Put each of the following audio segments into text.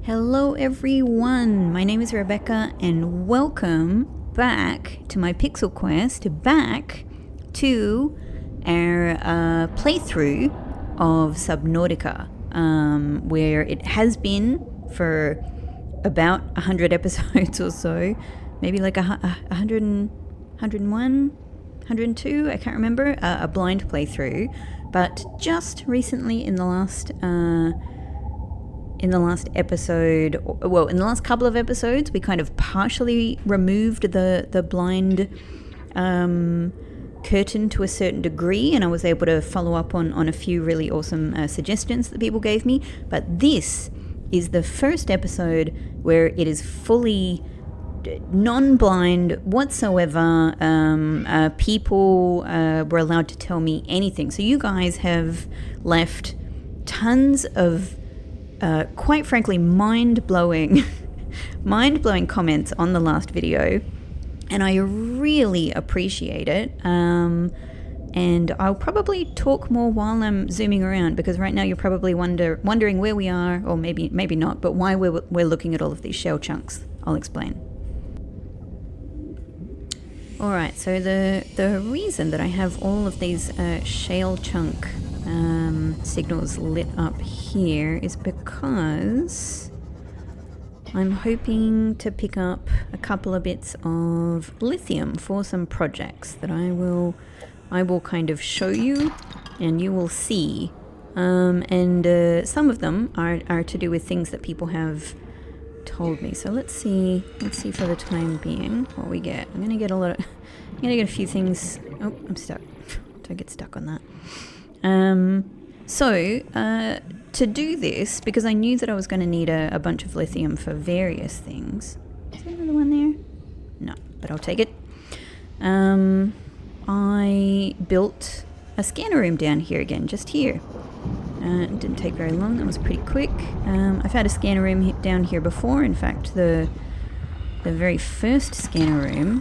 Hello everyone, my name is Rebecca and welcome back to my Pixel Quest, back to our playthrough of Subnautica, where it has been for about 100 episodes or so, maybe like 101, 102, I can't remember, a blind playthrough, but just recently in the last episode, well, in the last couple of episodes, we kind of partially removed the blind curtain to a certain degree, and I was able to follow up on a few really awesome suggestions that people gave me. But this is the first episode where it is fully non-blind whatsoever. People were allowed to tell me anything. So you guys have left tons of quite frankly, mind-blowing comments on the last video, and I really appreciate it. And I'll probably talk more while I'm zooming around, because right now you're probably wondering where we are, or maybe not, but why we're looking at all of these shell chunks. I'll explain. All right, so the reason that I have all of these shale chunk signals lit up here is because I'm hoping to pick up a couple of bits of lithium for some projects that I will kind of show you and you will see. And some of them are to do with things that people have told me. So let's see for the time being what we get. I'm gonna get a few things. Oh, I'm stuck. Don't get stuck on that. So to do this, because I knew that I was going to need a bunch of lithium for various things. Is there another one there? No, but I'll take it. I built a scanner room down here again, just here. It didn't take very long, that was pretty quick. I've had a scanner room down here before. In fact, the very first scanner room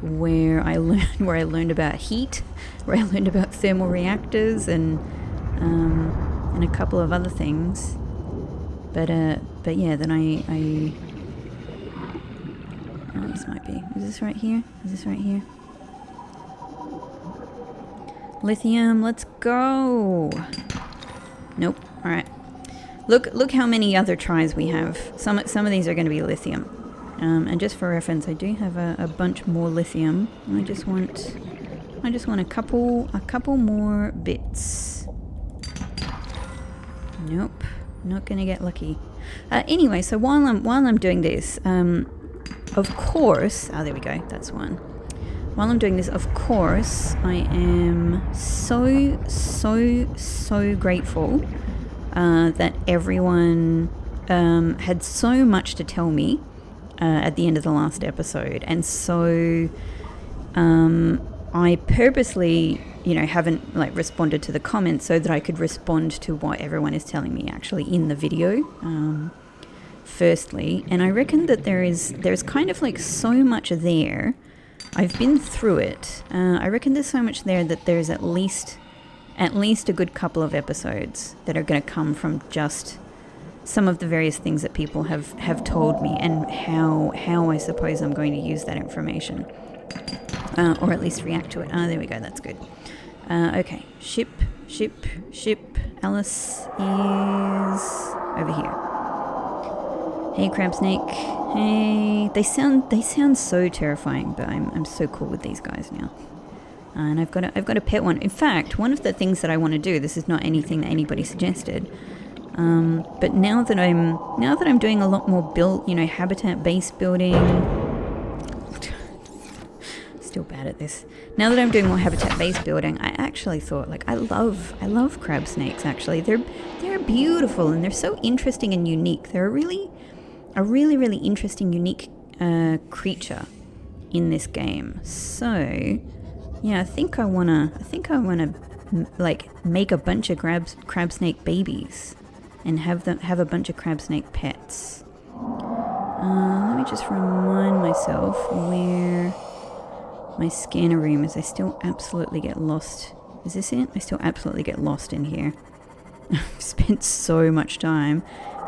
where I learned about heat, where I learned about thermal reactors and a couple of other things. But yeah, then I this might be. Is this right here? Lithium, let's go. Nope. All right. Look how many other tries we have. Some of these are going to be lithium. And just for reference, I do have a bunch more lithium. I just want a couple more bits. Nope, not gonna get lucky. Anyway, so while I'm doing this, of course, there we go. That's one. While I'm doing this, of course, I am so grateful that everyone had so much to tell me at the end of the last episode, and so I purposely, haven't responded to the comments so that I could respond to what everyone is telling me actually in the video. Firstly, and I reckon that there's kind of so much there. I've been through it. I reckon there's so much there that there's at least a good couple of episodes that are going to come from just some of the various things that people have told me, and how I suppose I'm going to use that information. Or at least react to it. There we go, that's good. Okay, ship. Alice is over here. Hey, crab snake. Hey, they sound so terrifying, but I'm so cool with these guys now. And I've got a pet one. In fact, one of the things that I want to do, this is not anything that anybody suggested, but now that I'm doing a lot more habitat-based building. Still bad at this. Now that I'm doing more habitat-based building, I actually thought, I love crab snakes. Actually, they're beautiful and they're so interesting and unique. They're a really interesting, unique creature in this game. So, yeah, I think I wanna make a bunch of crab snake babies and have a bunch of crab snake pets. Let me just remind myself where my scanner room is. I still absolutely get lost. Is this it? I still absolutely get lost in here. I've spent so much time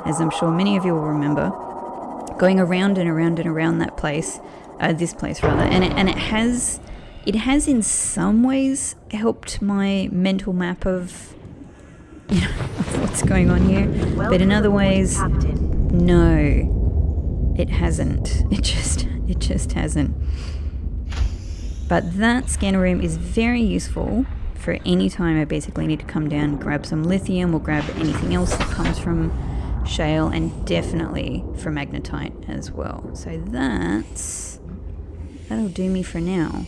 as I'm sure many of you will remember, going around and around and around that place, this place rather, and it has in some ways helped my mental map of, you know, of what's going on here, but in other ways, no, it hasn't. It just hasn't. But that scanner room is very useful for any time I basically need to come down, grab some lithium or grab anything else that comes from shale, and definitely for magnetite as well. So that'll do me for now.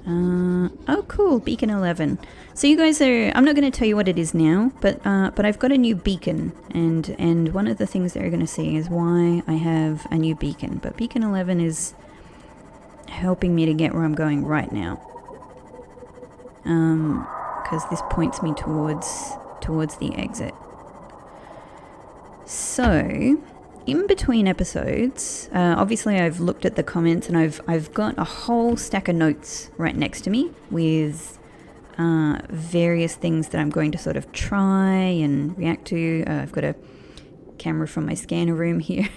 Oh cool, beacon 11. So you guys are, I'm not going to tell you what it is now, but I've got a new beacon, and one of the things that you're going to see is why I have a new beacon. But beacon 11 is helping me to get where I'm going right now. Because this points me towards the exit. So, in between episodes, obviously I've looked at the comments, and I've got a whole stack of notes right next to me with various things that I'm going to sort of try and react to. I've got a camera from my scanner room here.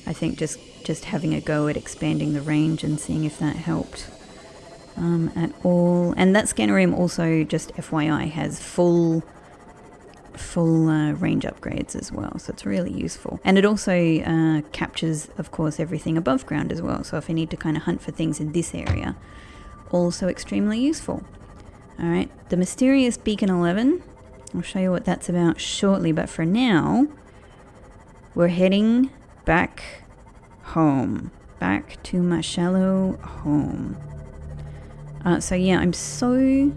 I think just having a go at expanding the range and seeing if that helped at all. And that scanner room also, just FYI, has full range upgrades as well, so it's really useful. And it also captures, of course, everything above ground as well, so if I need to kind of hunt for things in this area, also extremely useful. Alright, the mysterious beacon 11, I'll show you what that's about shortly, but for now we're heading back home, back to my shallow home. So yeah, I'm so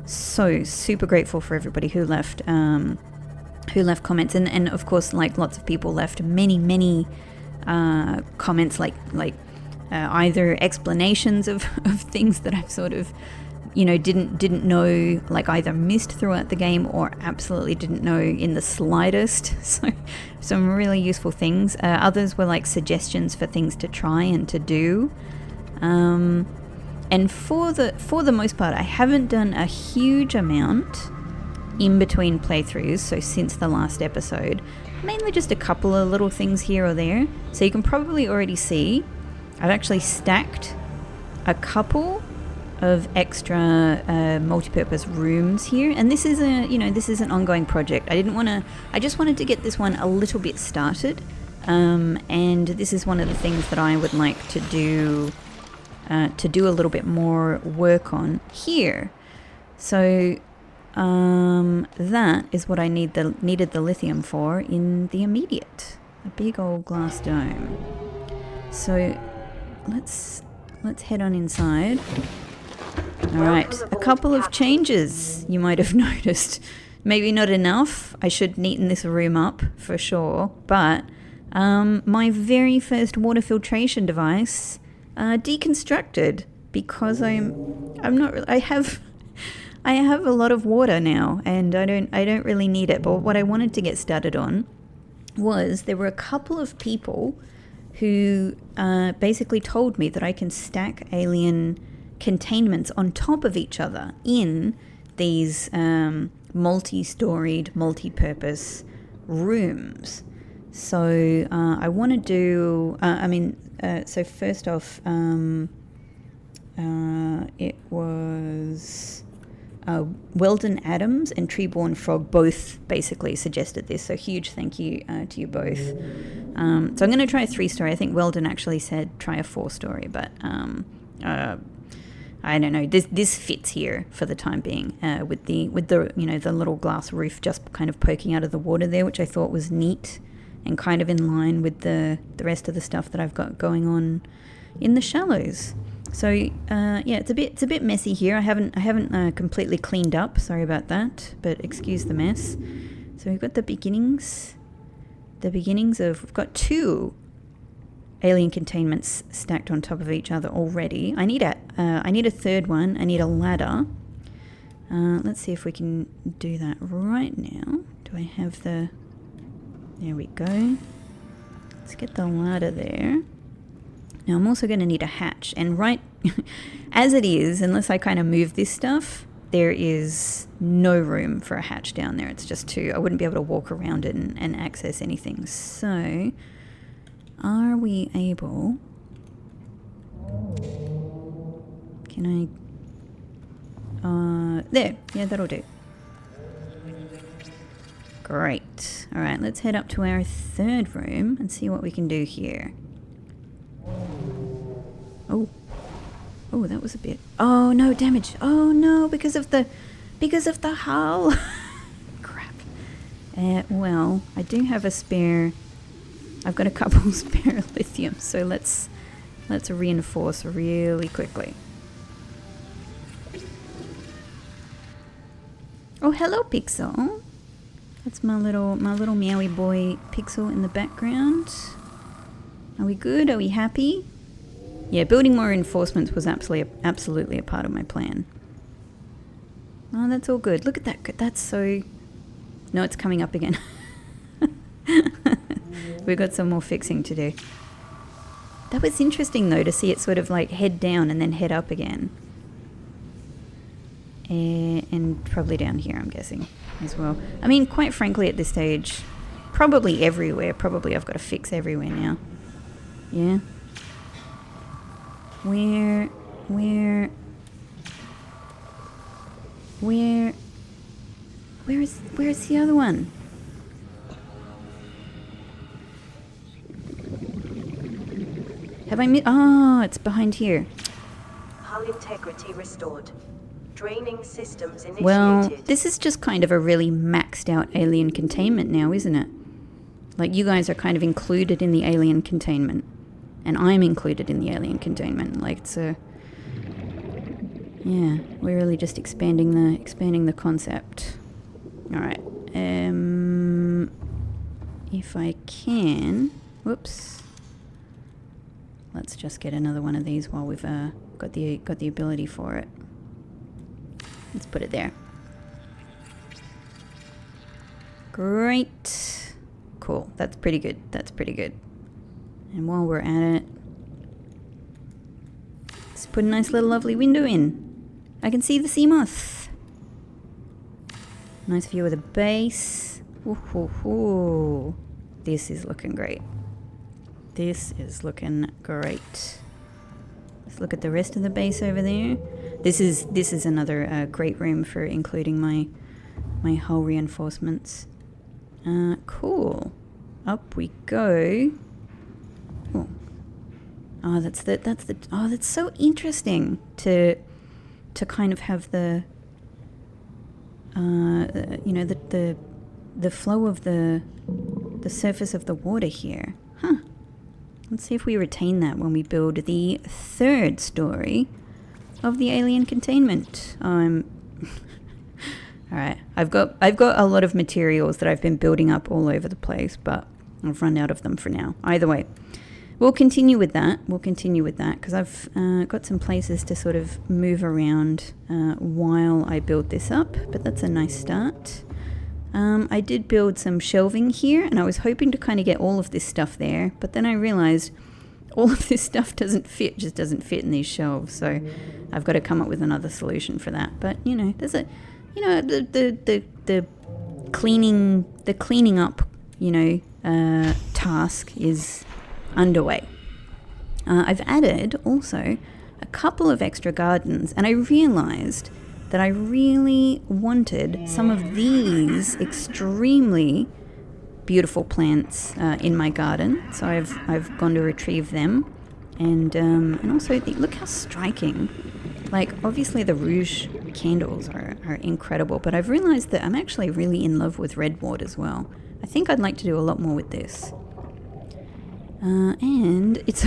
super grateful for everybody who left comments, and of course, like, lots of people left many comments, like either explanations of things that I've sort of, you know, didn't know, like either missed throughout the game or absolutely didn't know in the slightest. So some really useful things. Others were like suggestions for things to try and to do. And for the most part, I haven't done a huge amount in between playthroughs, so since the last episode, mainly just a couple of little things here or there. So you can probably already see I've actually stacked a couple of extra multi-purpose rooms here, and this is an ongoing project. I just wanted to get this one a little bit started, and this is one of the things that I would like to do a little bit more work on here. So that is what I needed the lithium for in the immediate, a big old glass dome. So let's head on inside. Alright, a couple of changes you might have noticed. Maybe not enough. I should neaten this room up for sure, but my very first water filtration device deconstructed, because I have a lot of water now, and I don't really need it. But what I wanted to get started on was, there were a couple of people who basically told me that I can stack alien containments on top of each other in these multi-storied, multi-purpose rooms. So I want to do, so first off, it was Weldon Adams and Treeborn Frog both basically suggested this, so huge thank you to you both. So I'm going to try a 3-story. I think Weldon actually said try a 4-story, but I don't know. This fits here for the time being, with the the little glass roof just kind of poking out of the water there, which I thought was neat and kind of in line with the rest of the stuff that I've got going on in the shallows. So yeah, it's a bit messy here. I haven't completely cleaned up. Sorry about that, but excuse the mess. So we've got the beginnings of, we've got 2 alien containments stacked on top of each other already. I need a 3rd one. I need a ladder. Let's see if we can do that right now. Do I have the... There we go. Let's get the ladder there. Now I'm also going to need a hatch. And right as it is, unless I kind of move this stuff, there is no room for a hatch down there. It's just too... I wouldn't be able to walk around it and access anything. So, are we able... Can I... there. Yeah, that'll do. Great. Alright, let's head up to our third room and see what we can do here. Oh. Oh, that was a bit... Oh, no, damage. Oh, no, because of the hull. Crap. Well, I do have a spare... I've got a couple spare lithium, so let's reinforce really quickly. Oh, hello, Pixel. That's my little meowy boy Pixel in the background. Are we good? Are we happy? Yeah, building more reinforcements was absolutely a part of my plan. Oh, that's all good. Look at that. That's so... No, it's coming up again. We've got some more fixing to do. That was interesting, though, to see it sort of like head down and then head up again. And probably down here, I'm guessing, as well. I mean, quite frankly, at this stage, probably everywhere. Probably I've got to fix everywhere now. Yeah. Where's the other one? Have I missed? Oh, it's behind here. Hull integrity restored. Draining systems initiated. Well, this is just kind of a really maxed out alien containment now, isn't it? Like, you guys are kind of included in the alien containment. And I'm included in the alien containment. Like, it's a... Yeah, we're really just expanding the concept. Alright. If I can... Whoops. Let's just get another one of these while we've got the ability for it. Let's put it there. Great. Cool. That's pretty good. That's pretty good. And while we're at it, let's put a nice little lovely window in. I can see the sea moth. Nice view of the base. Ooh. This is looking great. This is looking great. Let's look at the rest of the base over there. This is another great room for including my hull reinforcements. Cool. Up we go. Oh, that's so interesting to kind of have the the flow of the surface of the water here. Huh. Let's see if we retain that when we build the third story of the alien containment. Alright, I've got a lot of materials that I've been building up all over the place, but I've run out of them for now. Either way, we'll continue with that. Because I've got some places to sort of move around while I build this up, but that's a nice start. I did build some shelving here, and I was hoping to kind of get all of this stuff there, but then I realized all of this stuff doesn't fit in these shelves, so I've got to come up with another solution for that. But, you know, there's a, you know, the cleaning up, you know, task is underway. I've added also a couple of extra gardens, and I realized that I really wanted some of these extremely beautiful plants in my garden, so I've gone to retrieve them, and also look how striking. Like, obviously the rouge candles are incredible, but I've realized that I'm actually really in love with red wort as well. I think I'd like to do a lot more with this. And it's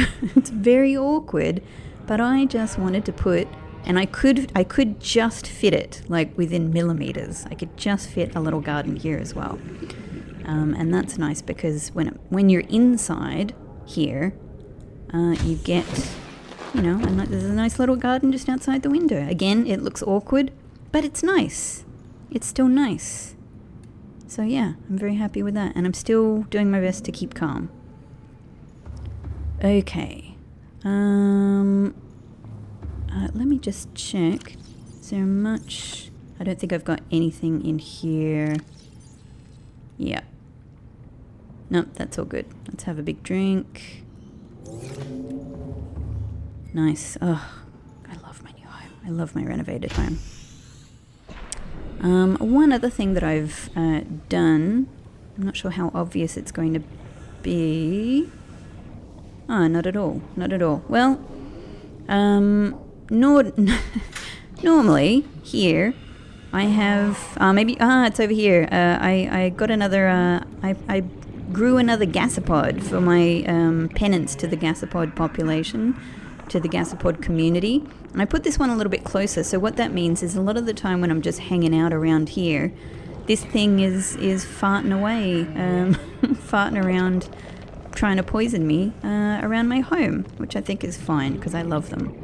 very awkward, but I just wanted to put, and I could just fit it like within millimeters. I could just fit a little garden here as well, and that's nice because when you're inside here, you get, you know, and there's a nice little garden just outside the window. Again, it looks awkward, but it's nice. It's still nice. So yeah, I'm very happy with that, and I'm still doing my best to keep calm. Okay. Let me just check. Is there much I don't think I've got anything in here. Yeah. Nope, that's all good. Let's have a big drink. Nice. Oh, I love my new home. I love my renovated home. One other thing that I've done, I'm not sure how obvious it's going to be. Oh, not at all. Not at all. Well, normally here I have it's over here. I got another. I grew another gasopod for my penance to the gasopod population, to the gasopod community, and I put this one a little bit closer. So what that means is a lot of the time when I'm just hanging out around here, this thing is farting away, farting around, trying to poison me around my home, which I think is fine because I love them.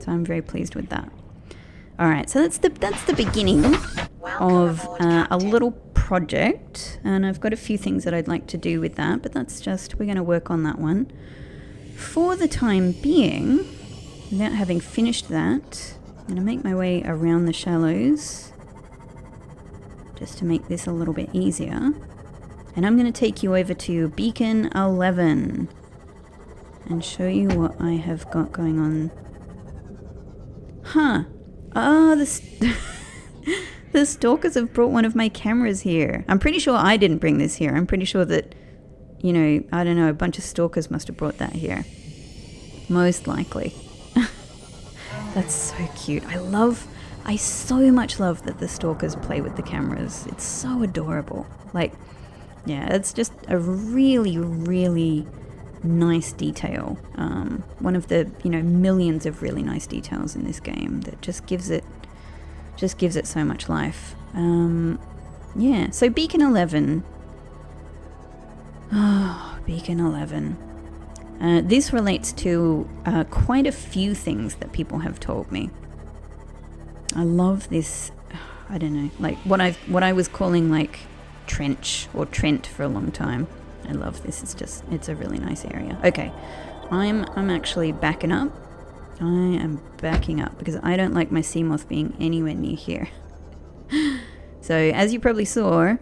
So I'm very pleased with that. All right, so that's the beginning of a little project, and I've got a few things that I'd like to do with that, but we're going to work on that one. For the time being, without having finished that, I'm going to make my way around the shallows just to make this a little bit easier. And I'm going to take you over to Beacon 11 and show you what I have got going on. Huh. Oh, the stalkers have brought one of my cameras here. I'm pretty sure I didn't bring this here. I'm pretty sure that, I don't know, a bunch of stalkers must have brought that here. Most likely. That's so cute. I so much love that the stalkers play with the cameras. It's so adorable. Like, yeah, it's just a really, really nice detail. One of the, millions of really nice details in this game that just gives it so much life. Yeah, so Beacon 11. Oh, Beacon 11. This relates to quite a few things that people have told me. I love this, I don't know, like what I was calling like trench or Trent for a long time. I love this. It's a really nice area. Okay, I'm actually backing up. I am backing up because I don't like my sea moth being anywhere near here. So as you probably saw,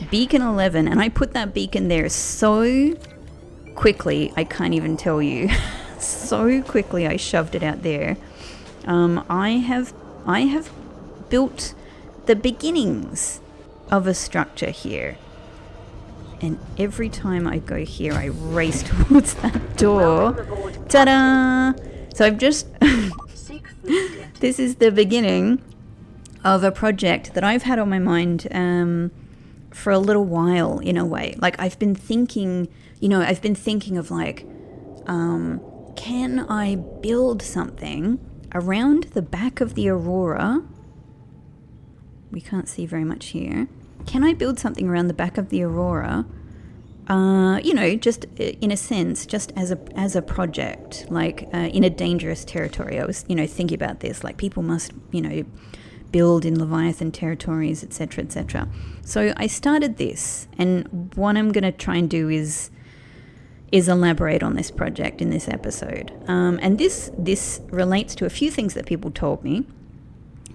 Beacon 11, and I put that beacon there so quickly, I can't even tell you. So quickly I shoved it out there. I have built the beginnings of a structure here. And every time I go here, I race towards that door. Ta-da! So I've just... This is the beginning of a project that I've had on my mind for a little while, in a way. Like, I've been thinking of like, can I build something around the back of the Aurora? We can't see very much here. Can I build something around the back of the Aurora? Just in a sense, just as a project, like in a dangerous territory. I was, thinking about this, like people must, build in Leviathan territories, etc., etc. So I started this, and what I'm going to try and do is elaborate on this project in this episode. And this relates to a few things that people told me.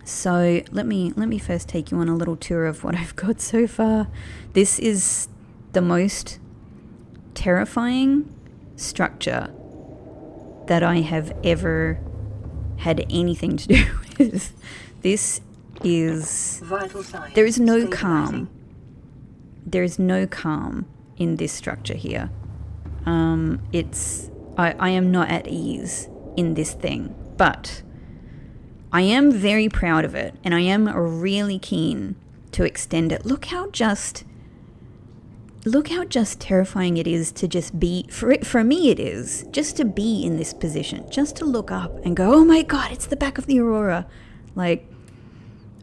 So let me first take you on a little tour of what I've got so far. This is the most terrifying structure that I have ever had anything to do with. There is no calm. There is no calm in this structure here. I am not at ease in this thing, but I am very proud of it, and I am really keen to extend it. Look how just terrifying it is to just be, for me it is, just to be in this position, just to look up and go, oh my God, it's the back of the Aurora. Like,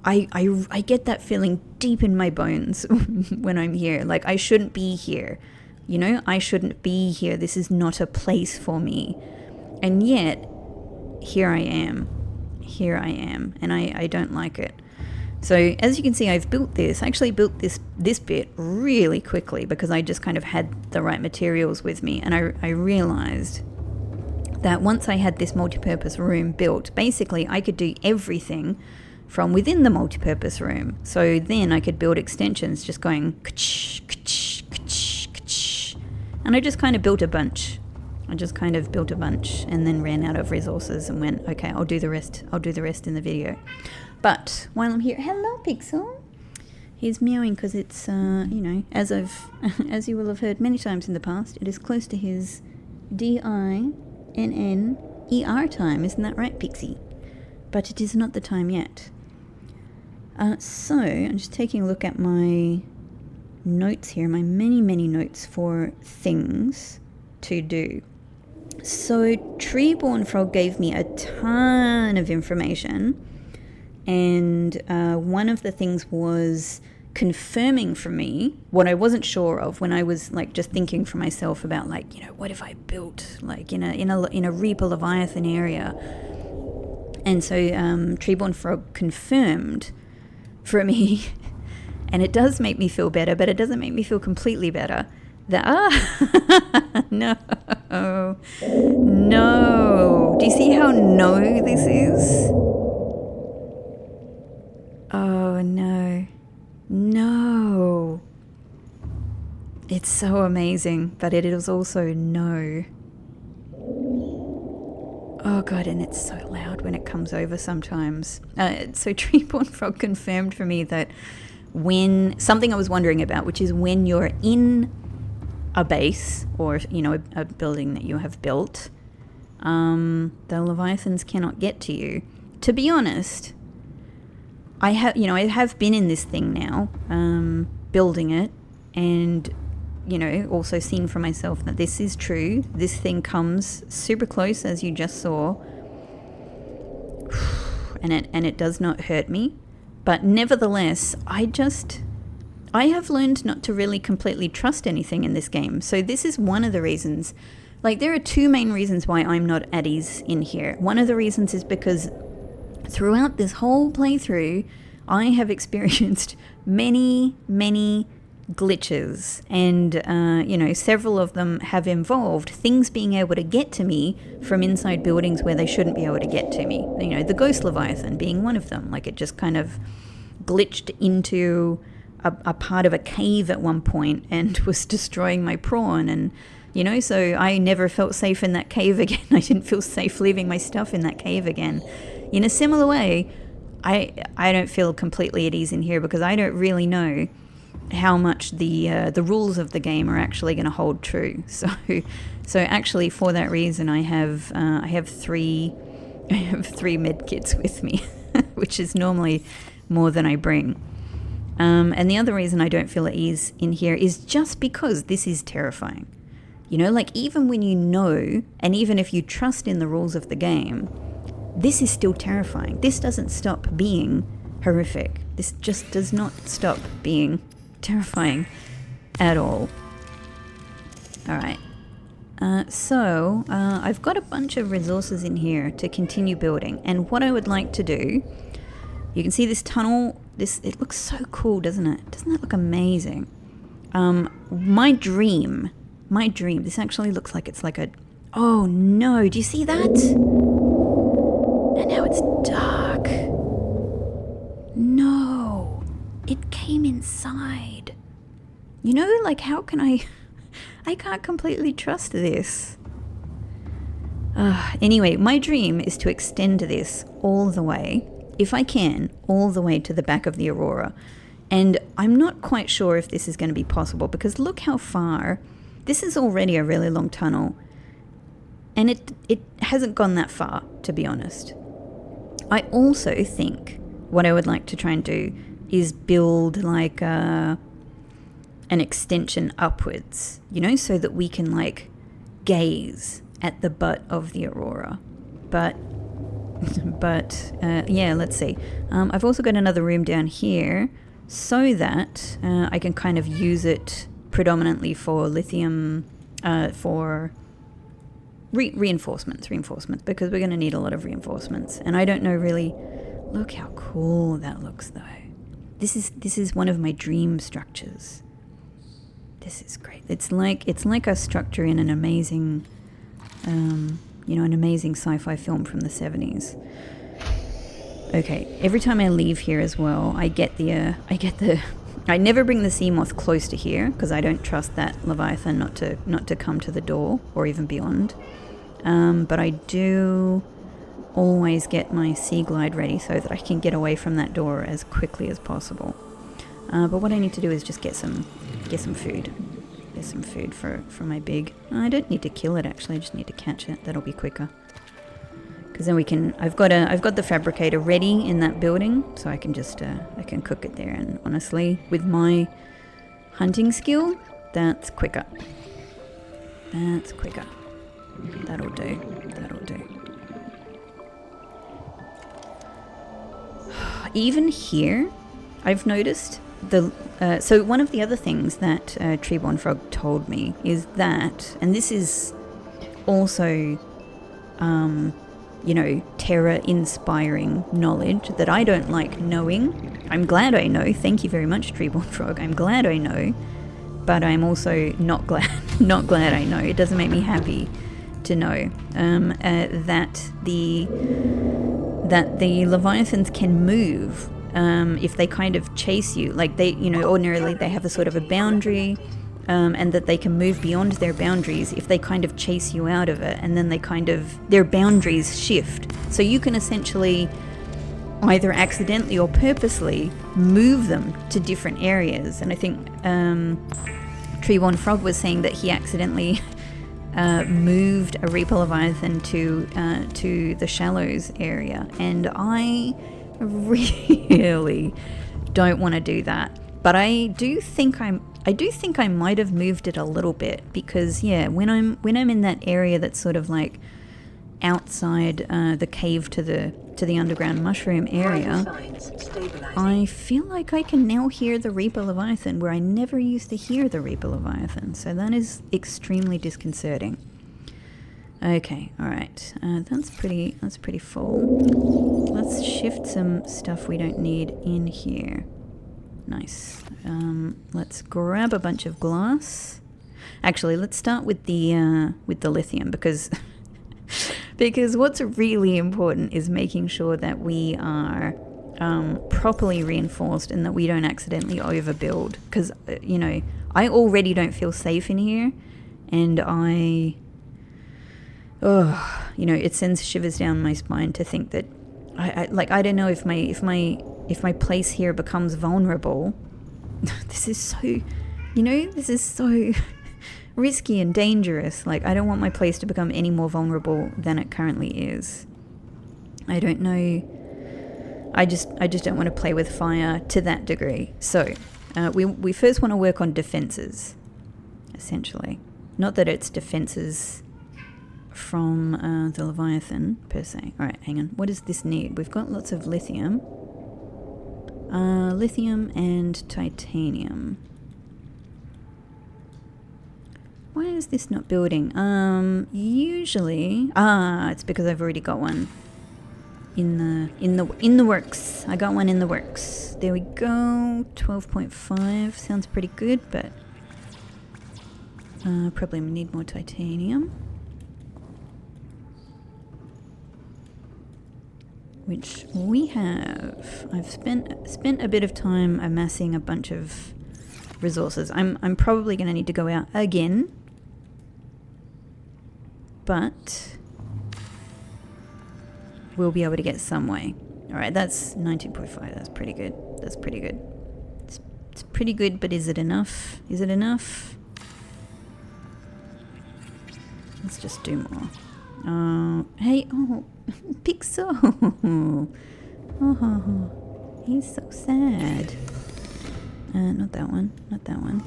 I get that feeling deep in my bones when I'm here. Like, I shouldn't be here. I shouldn't be here. This is not a place for me. And yet, here I am. And I don't like it. So as you can see, I actually built this bit really quickly because I just kind of had the right materials with me, and I realized that once I had this multi-purpose room built, basically I could do everything from within the multipurpose room. So then I could build extensions just going ka-ch, ka-ch, ka-ch, ka-ch. And I just kind of built a bunch. and then ran out of resources and went, okay, I'll do the rest in the video. But while I'm here, hello Pixel. He's meowing because it's, as you will have heard many times in the past, it is close to his DINNER time. Isn't that right, Pixie? But it is not the time yet. So, I'm just taking a look at my notes here, my many, many notes for things to do. So, Treeborn Frog gave me a ton of information. And one of the things was confirming for me what I wasn't sure of when I was like just thinking for myself about like, what if I built like in a Reaper Leviathan area. And so Treeborn Frog confirmed for me, and it does make me feel better, but it doesn't make me feel completely better. No. Do you see how no this is? Oh, no. It's so amazing, but it is also no. Oh, God, and it's so loud when it comes over sometimes. So Treeborn Frog confirmed for me that when, something I was wondering about, which is when you're in a base or, a building that you have built, the Leviathans cannot get to you. To be honest, I have been in this thing now, building it, and, also seen for myself that this is true. This thing comes super close, as you just saw, and it does not hurt me. But nevertheless, I have learned not to really completely trust anything in this game. So this is one of the reasons. Like, there are two main reasons why I'm not at ease in here. One of the reasons is because throughout this whole playthrough, I have experienced many, many glitches, and several of them have involved things being able to get to me from inside buildings where they shouldn't be able to get to me. The Ghost Leviathan being one of them. Like, it just kind of glitched into a part of a cave at one point and was destroying my prawn, and so I never felt safe in that cave again. I didn't feel safe leaving my stuff in that cave again. In a similar way, I don't feel completely at ease in here because I don't really know how much the rules of the game are actually going to hold true. So actually, for that reason, I have three med kits with me, which is normally more than I bring. And the other reason I don't feel at ease in here is just because this is terrifying. Like, even when and even if you trust in the rules of the game, this is still terrifying. This doesn't stop being horrific. This just does not stop being terrifying at all. Alright. So I've got a bunch of resources in here to continue building. And what I would like to do, you can see this tunnel. It looks so cool, doesn't it? Doesn't that look amazing? My dream, this actually looks like it's like oh no, do you see that? And now it's dark. No, it came inside. Like, how can I can't completely trust this. Anyway, my dream is to extend this all the way, if I can, all the way to the back of the Aurora. And I'm not quite sure if this is going to be possible, because look how far. This is already a really long tunnel. And it hasn't gone that far, to be honest. I also think what I would like to try and do is build like an extension upwards, so that we can like gaze at the butt of the Aurora. But yeah, let's see. I've also got another room down here so that I can kind of use it predominantly for lithium, for reinforcements, because we're going to need a lot of reinforcements. And I don't know really. Look how cool that looks, though. This is one of my dream structures. This is great. It's like a structure in an amazing, an amazing sci-fi film from the 70s. Okay, every time I leave here as well, I never bring the sea moth close to here because I don't trust that Leviathan not to come to the door or even beyond. But I do always get my sea glide ready so that I can get away from that door as quickly as possible. But what I need to do is just get some food. Get some food for my big. I don't need to kill it actually. I just need to catch it. That'll be quicker. Because then we can. I've got the fabricator ready in that building, so I can just I can cook it there. And honestly, with my hunting skill, that's quicker. That's quicker. That'll do. That'll do. Even here, I've noticed so one of the other things that Treeborn Frog told me is that, and this is also, terror-inspiring knowledge that I don't like knowing. I'm glad I know. Thank you very much, Treeborn Frog. I'm glad I know, but I'm also not glad I know. It doesn't make me happy to know that the Leviathans can move if they kind of chase you. Like they, ordinarily they have a sort of a boundary, and that they can move beyond their boundaries if they kind of chase you out of it, and then their boundaries shift. So you can essentially either accidentally or purposely move them to different areas. And I think Treeborn Frog was saying that he accidentally moved a Reaper Leviathan to the Shallows area, and I really don't want to do that. But I do think I might have moved it a little bit, because when I'm in that area that's sort of like outside the cave to the underground mushroom area, I feel like I can now hear the Reaper Leviathan where I never used to hear the Reaper Leviathan. So that is extremely disconcerting. Okay, all right, that's pretty full. Let's shift some stuff we don't need in here. Nice. Let's grab a bunch of glass. Actually, let's start with the lithium, because what's really important is making sure that we are properly reinforced and that we don't accidentally overbuild. Because I already don't feel safe in here, and it sends shivers down my spine to think that I don't know if my place here becomes vulnerable. This is so risky and dangerous. Like, I don't want my place to become any more vulnerable than it currently is. I don't know. I just don't want to play with fire to that degree. So we first want to work on defenses, essentially. Not that it's defenses from the Leviathan per se. All right, hang on. What does this need? We've got lots of lithium. Lithium and titanium. Why is this not building? Usually, it's because I've already got one in the works. I got one in the works. There we go. 12.5 sounds pretty good, but probably need more titanium. Which we have. I've spent a bit of time amassing a bunch of resources. I'm probably going to need to go out again, but we'll be able to get some way. All right, that's 19.5. That's pretty good. That's pretty good. It's pretty good, but is it enough? Is it enough? Let's just do more. Hey, Pixel. Oh, he's so sad. Not that one. Not that one.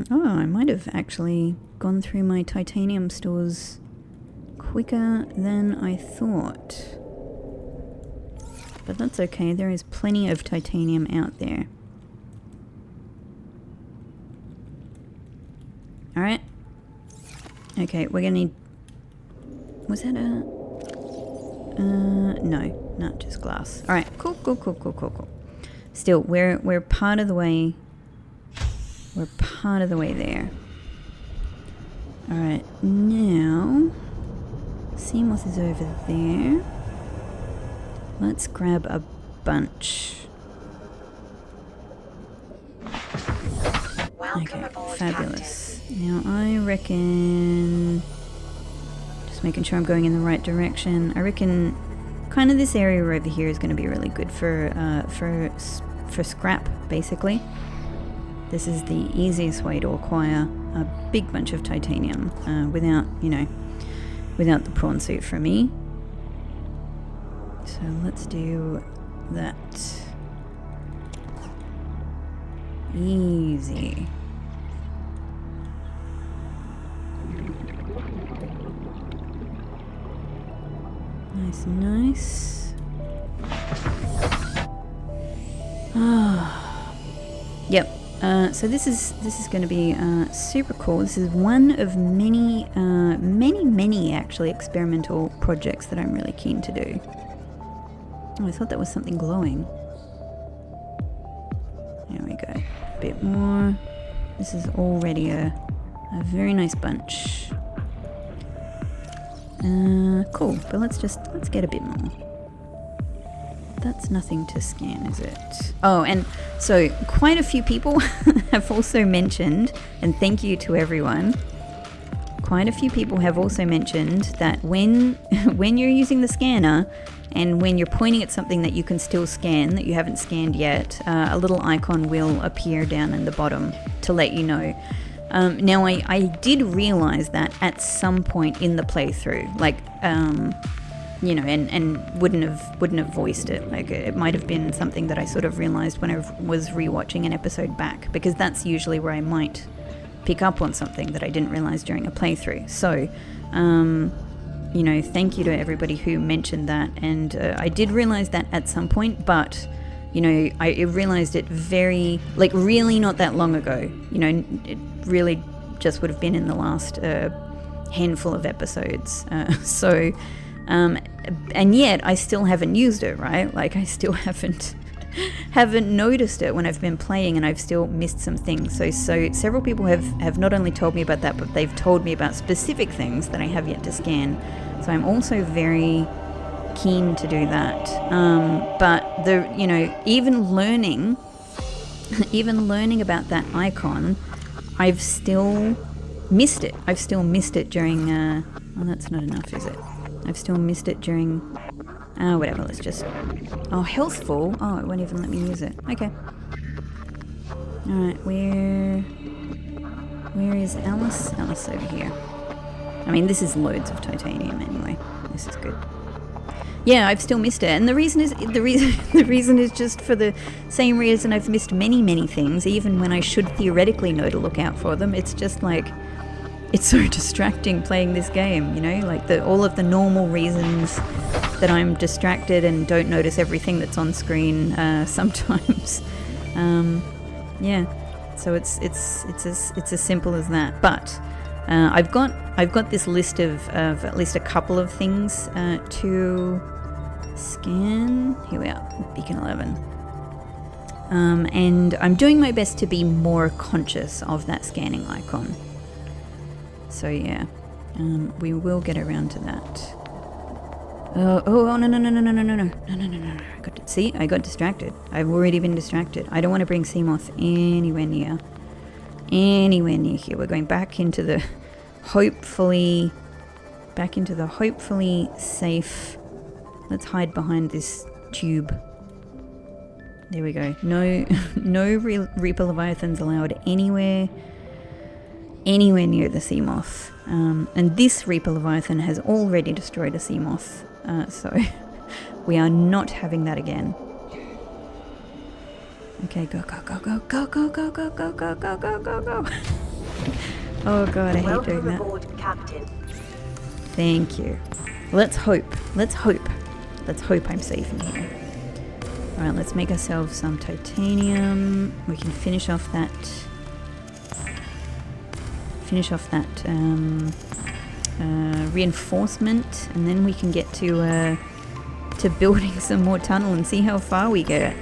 I might have actually gone through my titanium stores quicker than I thought. But that's okay. There is plenty of titanium out there. Alright. Okay, we're gonna need... Was that a... no, not just glass. Alright, cool. Still, we're part of the way... We're part of the way there. Alright, now... Seamoth is over there. Let's grab a bunch. Welcome Okay, aboard, fabulous. Now I reckon... Just making sure I'm going in the right direction. I reckon kind of this area over here is going to be really good for scrap, basically. This is the easiest way to acquire a big bunch of titanium without, you know, without the prawn suit for me. So let's do that. Easy. Nice, nice. Ah. Yep. So this is going to be super cool. This is one of many actually experimental projects that I'm really keen to do. Oh, I thought that was something glowing. There we go. A bit more. This is already a very nice bunch. Cool. But let's get a bit more. That's nothing to scan, is it? Oh, and so quite a few people have also mentioned, and thank you to everyone, quite a few people have also mentioned that when you're using the scanner and when you're pointing at something that you can still scan, that you haven't scanned yet, a little icon will appear down in the bottom to let you know. Now, I did realize that at some point in the playthrough, like, you know, and wouldn't have voiced it. Like, it might have been something that I sort of realized when I was rewatching an episode back, because that's usually where I might pick up on something that I didn't realize during a playthrough. So, you know, thank you to everybody who mentioned that, and I did realize that at some point, but, you know, I realized it really not that long ago. You know, it really just would have been in the last handful of episodes. So, and yet I still haven't used it, right? Like, I still haven't noticed it when I've been playing, and I've still missed some things. So several people have not only told me about that, but they've told me about specific things that I have yet to scan. So I'm also very keen to do that. But you know, even learning about that icon, I've still missed it. I've still missed it during. Oh, that's not enough, is it? I've still missed it during. Whatever. Let's just. Oh, healthful. Oh, it won't even let me use it. Okay. All right. Where is Alice? Alice over here. I mean, this is loads of titanium anyway. This is good. Yeah, I've still missed it, and the reason is just for the same reason I've missed many things, even when I should theoretically know to look out for them. It's just like, it's so distracting playing this game, you know, like all of the normal reasons that I'm distracted and don't notice everything that's on screen sometimes. Yeah, so it's as simple as that. But I've got this list of at least a couple of things to scan. Here we are, Beacon 11. And I'm doing my best to be more conscious of that scanning icon. So yeah, we will get around to that. Oh no. I got distracted. I've already been distracted. I don't want to bring Seamoth anywhere near here. We're going back into the hopefully safe. Let's hide behind this tube. There we go. No Reaper Leviathans allowed anywhere near the Seamoth. And this Reaper Leviathan has already destroyed a Seamoth. So we are not having that again. Okay, go. Oh god, I hate doing that. Aboard, Captain. Thank you. Let's hope I'm safe in here. Alright, let's make ourselves some titanium. We can finish off that reinforcement, and then we can get to building some more tunnel and see how far we get.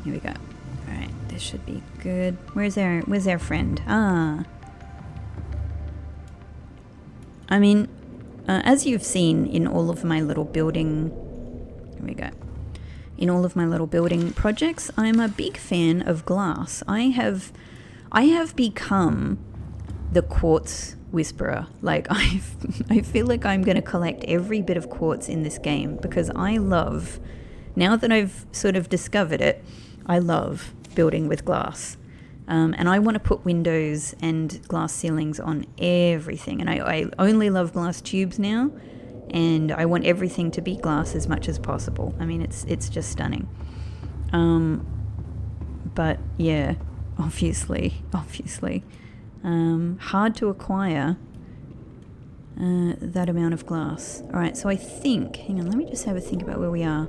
Here we go. Alright, this should be good. Where's our friend? I mean, as you've seen in all of my little building... Here we go. In all of my little building projects, I'm a big fan of glass. I have become the quartz whisperer. Like, I feel like I'm going to collect every bit of quartz in this game because I love, now that I've sort of discovered it, I love building with glass. And I want to put windows and glass ceilings on everything. And I only love glass tubes now. And I want everything to be glass as much as possible. I mean, it's just stunning. But yeah, obviously, hard to acquire that amount of glass. All right, so I think, hang on, let me just have a think about where we are.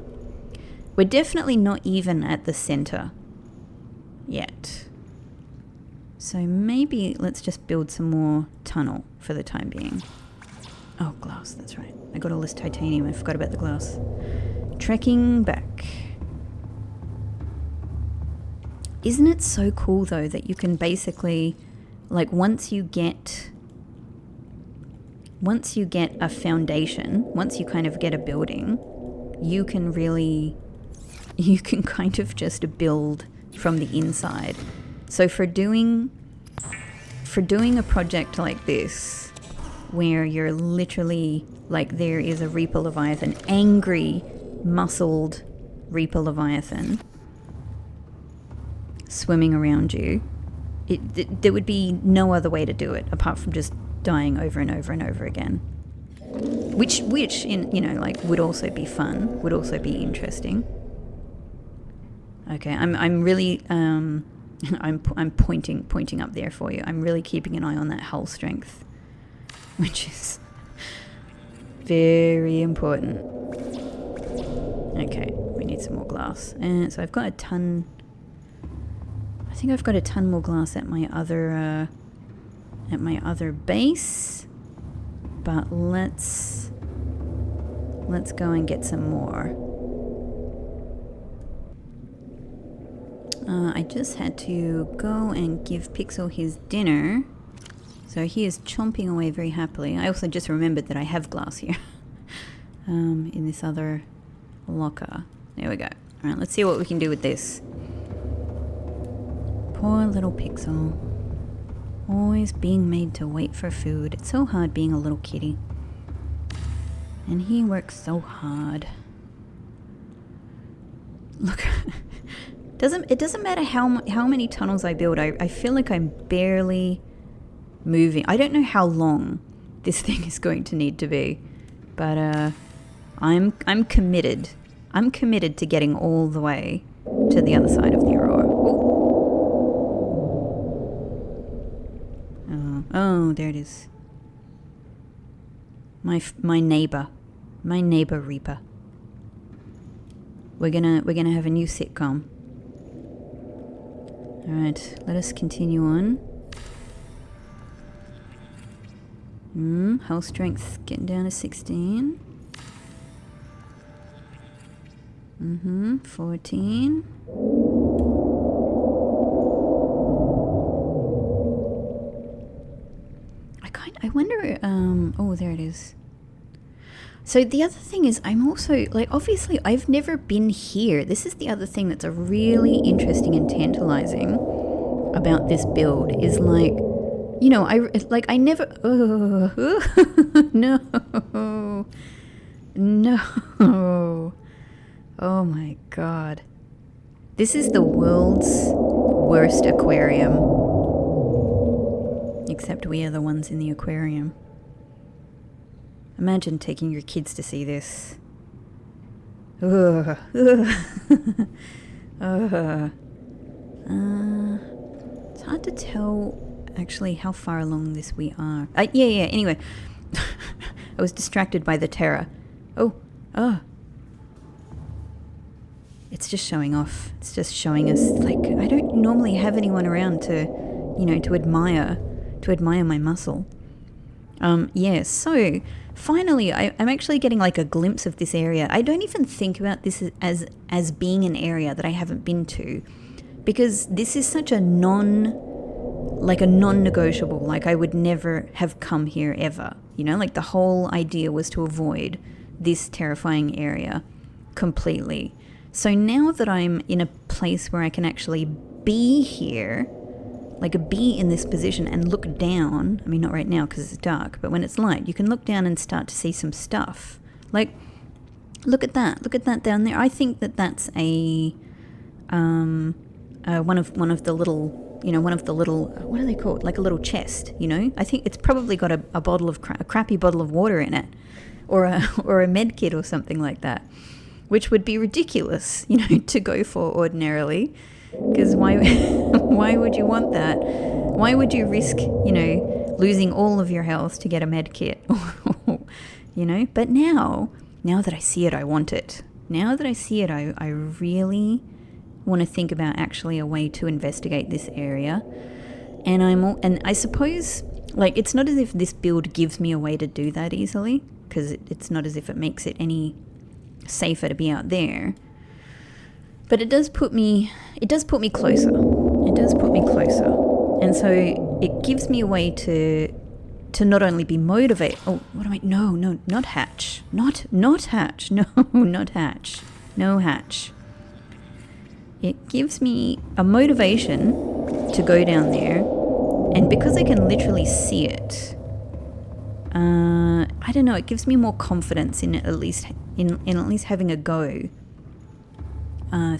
We're definitely not even at the center yet. So maybe let's just build some more tunnel for the time being. Oh, glass, that's right. I got all this titanium, I forgot about the glass. Trekking back. Isn't it so cool, though, that you can basically, like, once you get a foundation, once you kind of get a building, you can kind of just build from the inside. So for doing a project like this, where you're literally, like, there is a Reaper Leviathan, angry, muscled Reaper Leviathan swimming around you, there would be no other way to do it apart from just dying over and over and over again. Which in, you know, like, would also be fun, would also be interesting. Okay, I'm really I'm pointing up there for you. I'm really keeping an eye on that hull strength, which is very important. Okay, we need some more glass. And so I've got a ton. I think I've got a ton more glass at my other base. But let's go and get some more. I just had to go and give Pixel his dinner. So he is chomping away very happily. I also just remembered that I have glass here. In this other locker. There we go. Alright, let's see what we can do with this. Poor little Pixel. Always being made to wait for food. It's so hard being a little kitty. And he works so hard. Look. It doesn't matter how many tunnels I build. I feel like I'm barely moving. I don't know how long this thing is going to need to be, but I'm committed. I'm committed to getting all the way to the other side of the Aurora. Oh, there it is. My neighbor Reaper. We're gonna have a new sitcom. Alright, let us continue on. Hull strength getting down to 16. 14. I wonder, oh, there it is. So the other thing is, I'm also, like, obviously I've never been here. This is the other thing that's a really interesting and tantalizing about this build is, like, you know, I never, no, oh my god. This is the world's worst aquarium. Except we are the ones in the aquarium. Imagine taking your kids to see this. It's hard to tell actually how far along this we are. Yeah, anyway. I was distracted by the terror. Oh. It's just showing off. It's just showing us, like, I don't normally have anyone around to, you know, to admire my muscle. Yeah, so finally I'm actually getting, like, a glimpse of this area. I don't even think about this as being an area that I haven't been to, because this is such a non-negotiable. Like, I would never have come here ever. You know, like the whole idea was to avoid this terrifying area completely. So now that I'm in a place where I can actually be here, like be in this position and look down, I mean, not right now because it's dark, but when it's light, you can look down and start to see some stuff. Like, look at that down there. I think that that's one of the little, what are they called? Like a little chest, you know? I think it's probably got a bottle of, a crappy bottle of water in it, or a med kit or something like that, which would be ridiculous, you know, to go for ordinarily. Because why would you want that? Why would you risk, you know, losing all of your health to get a med kit? You know? But now that I see it, I want it. Now that I see it, I really want to think about actually a way to investigate this area. And I suppose, like, it's not as if this build gives me a way to do that easily, because it's not as if it makes it any safer to be out there. But it does put me closer. It does put me closer. And so it gives me a way to not only be motivated. Oh, what am I? No, not hatch. Not hatch. No, not hatch. No hatch. It gives me a motivation to go down there. And because I can literally see it, I don't know, it gives me more confidence in at least having a go.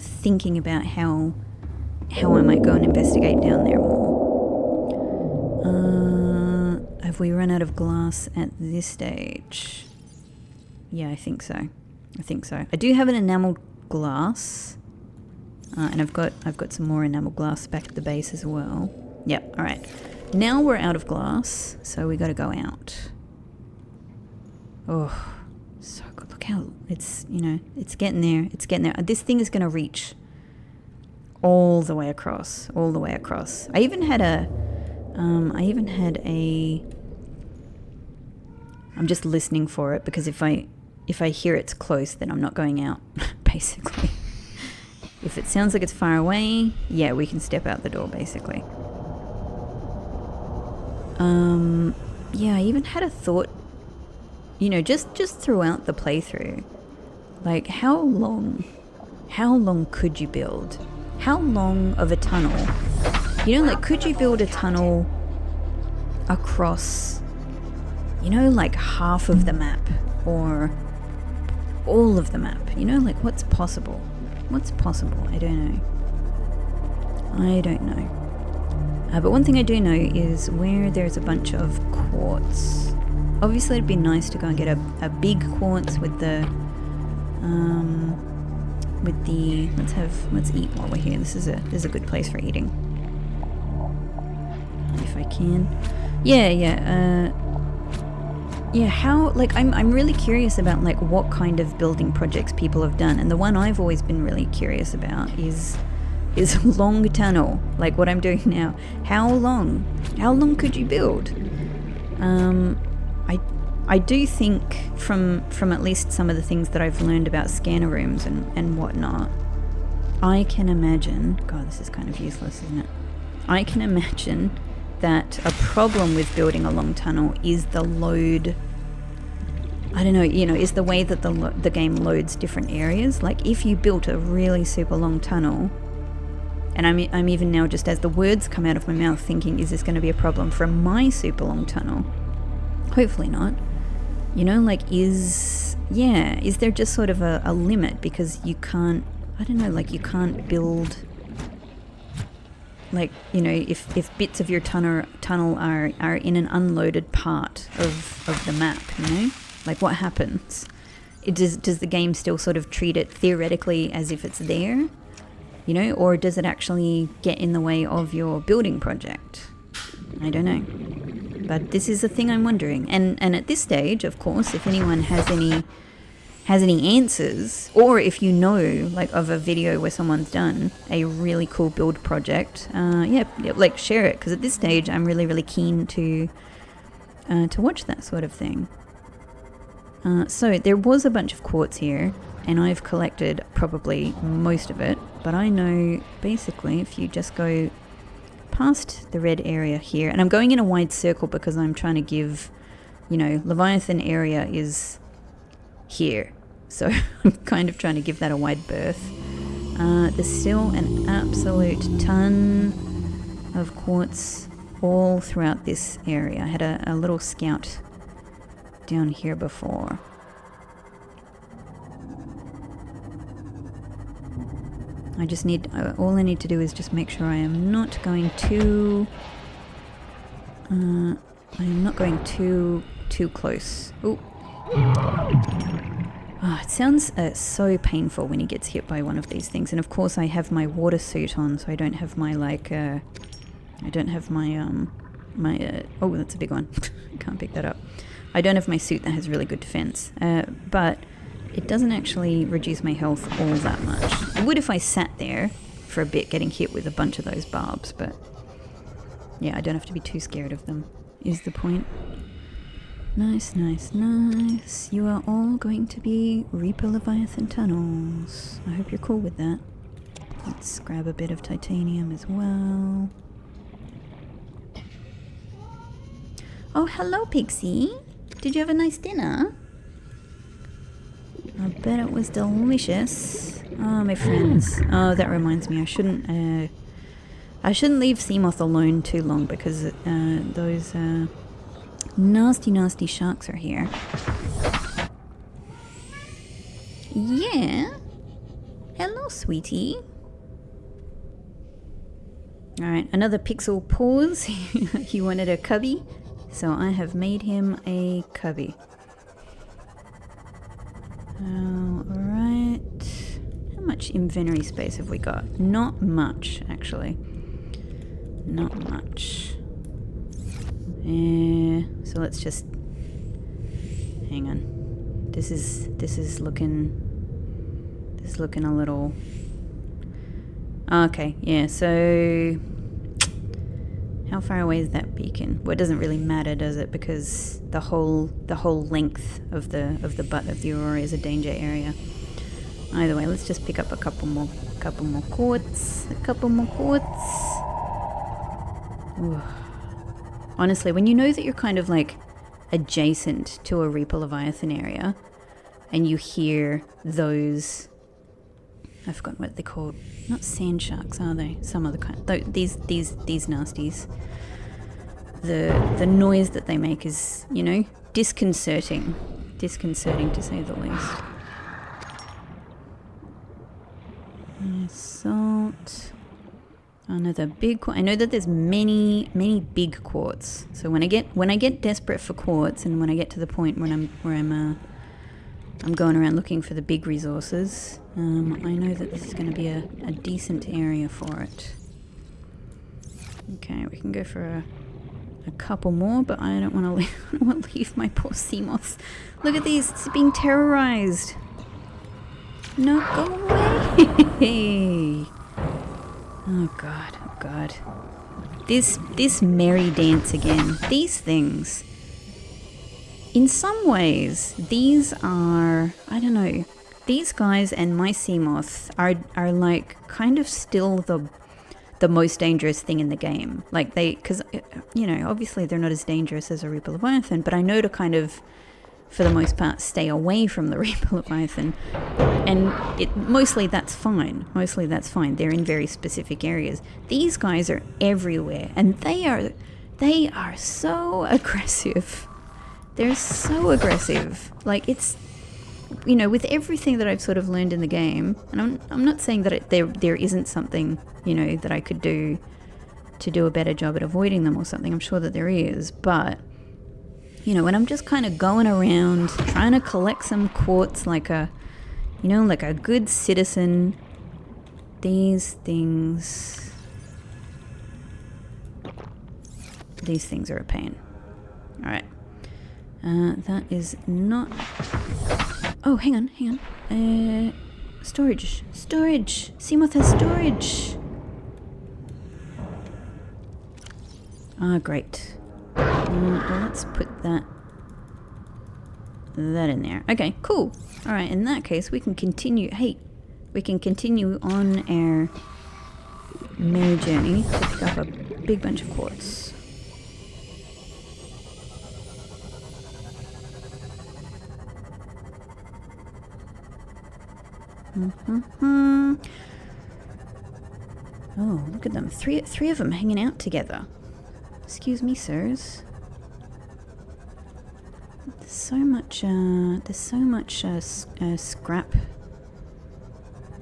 Thinking about how I might go and investigate down there more. Have we run out of glass at this stage? Yeah, I think so. I do have an enameled glass, and I've got some more enameled glass back at the base as well. Yep. All right. Now we're out of glass, so we got to go out. Oh. So good. Look how it's getting there. It's getting there. This thing is going to reach all the way across. I even had a I'm just listening for it, because if I hear it's close, then I'm not going out, basically. If it sounds like it's far away, yeah, we can step out the door, basically. Yeah, I even had a thought, you know, just throughout the playthrough, like how long could you build? How long of a tunnel? You know, like, could you build a tunnel across, you know, like half of the map or all of the map? You know, like, what's possible? I don't know. But one thing I do know is where there's a bunch of quartz. Obviously, it'd be nice to go and get a big quartz with the let's eat while we're here. This is a good place for eating. If I can. Yeah, how, like, I'm really curious about, like, what kind of building projects people have done, and the one I've always been really curious about is long tunnel, like what I'm doing now. How long could you build? I do think from at least some of the things that I've learned about scanner rooms and whatnot, I can imagine, God, this is kind of useless, isn't it? I can imagine that a problem with building a long tunnel is the load. I don't know, you know, is the way that the game loads different areas. Like, if you built a really super long tunnel, and I'm even now, just as the words come out of my mouth, thinking, is this going to be a problem for my super long tunnel? Hopefully not. You know, like, is there just sort of a limit, because you can't, I don't know, like, you can't build, like, you know, if bits of your tunnel are in an unloaded part of the map, you know, like, what happens? Does the game still sort of treat it theoretically as if it's there, you know, or does it actually get in the way of your building project? I don't know. But this is the thing I'm wondering. And at this stage, of course, if anyone has any answers, or if you know, like, of a video where someone's done a really cool build project, like, share it, because at this stage I'm really, really keen to watch that sort of thing. So there was a bunch of quartz here, and I've collected probably most of it, but I know basically if you just go past the red area here, and I'm going in a wide circle because I'm trying to give you know, Leviathan area is here. So I'm kind of trying to give that a wide berth. There's still an absolute ton of quartz all throughout this area. I had a little scout down here before. I just need, all I need to do is just make sure I am not going too, too close. Ooh. Oh, it sounds so painful when he gets hit by one of these things. And of course I have my water suit on, so I don't have my like, I don't have my, oh, that's a big one. I can't pick that up. I don't have my suit that has really good defense, but it doesn't actually reduce my health all that much. It would if I sat there for a bit getting hit with a bunch of those barbs, but yeah, I don't have to be too scared of them, is the point. Nice, nice, nice. You are all going to be Reaper Leviathan tunnels. I hope you're cool with that. Let's grab a bit of titanium as well. Oh, hello, Pixie. Did you have a nice dinner? I bet it was delicious. Oh, my friends. Oh, that reminds me. I shouldn't leave Seamoth alone too long because those nasty, nasty sharks are here. Yeah. Hello, sweetie. Alright, another pixel pause. He wanted a cubby, so I have made him a cubby. Alright. How much inventory space have we got? Not much, actually. Not much. So let's just hang on. This is looking a little okay. Yeah, so how far away is that beacon? Well, it doesn't really matter, does it? Because the whole length of the butt of the Aurora is a danger area. Either way, let's just pick up a couple more quartz. Ooh. Honestly, when you know that you're kind of like adjacent to a Reaper Leviathan area and you hear those, I've forgotten what they're called, not sand sharks, are they? Some other kind. These nasties. The noise that they make is, you know, disconcerting to say the least. Salt. Another big quartz. I know that there's many big quartz. So when I get desperate for quartz, and when I get to the point where I'm going around looking for the big resources, I know that this is going to be a decent area for it. Okay, we can go for a couple more, but I don't want to leave my poor sea moths. Look at these, it's being terrorized. No, go away. Oh god. This merry dance again. These things, in some ways, these are, I don't know, these guys and my Seamoth are like kind of still the most dangerous thing in the game. Like because, you know, obviously they're not as dangerous as a Reaper Leviathan, but I know to kind of, for the most part, stay away from the Reaper Leviathan. And mostly that's fine. They're in very specific areas. These guys are everywhere, and they are so aggressive. They're so aggressive. Like, it's, you know, with everything that I've sort of learned in the game, and I'm not saying that there isn't something, you know, that I could do to do a better job at avoiding them or something. I'm sure that there is, but you know, when I'm just kind of going around trying to collect some quartz like a, you know, like a good citizen, these things are a pain. All right. That is not... Oh, hang on. Storage. Seamoth has storage. Ah, great. Well, let's put that in there. Okay, cool. All right, in that case, we can continue. Hey, we can continue on our merry journey to pick up a big bunch of quartz. Oh, look at them. Three of them hanging out together. Excuse me, sirs. There's so much scrap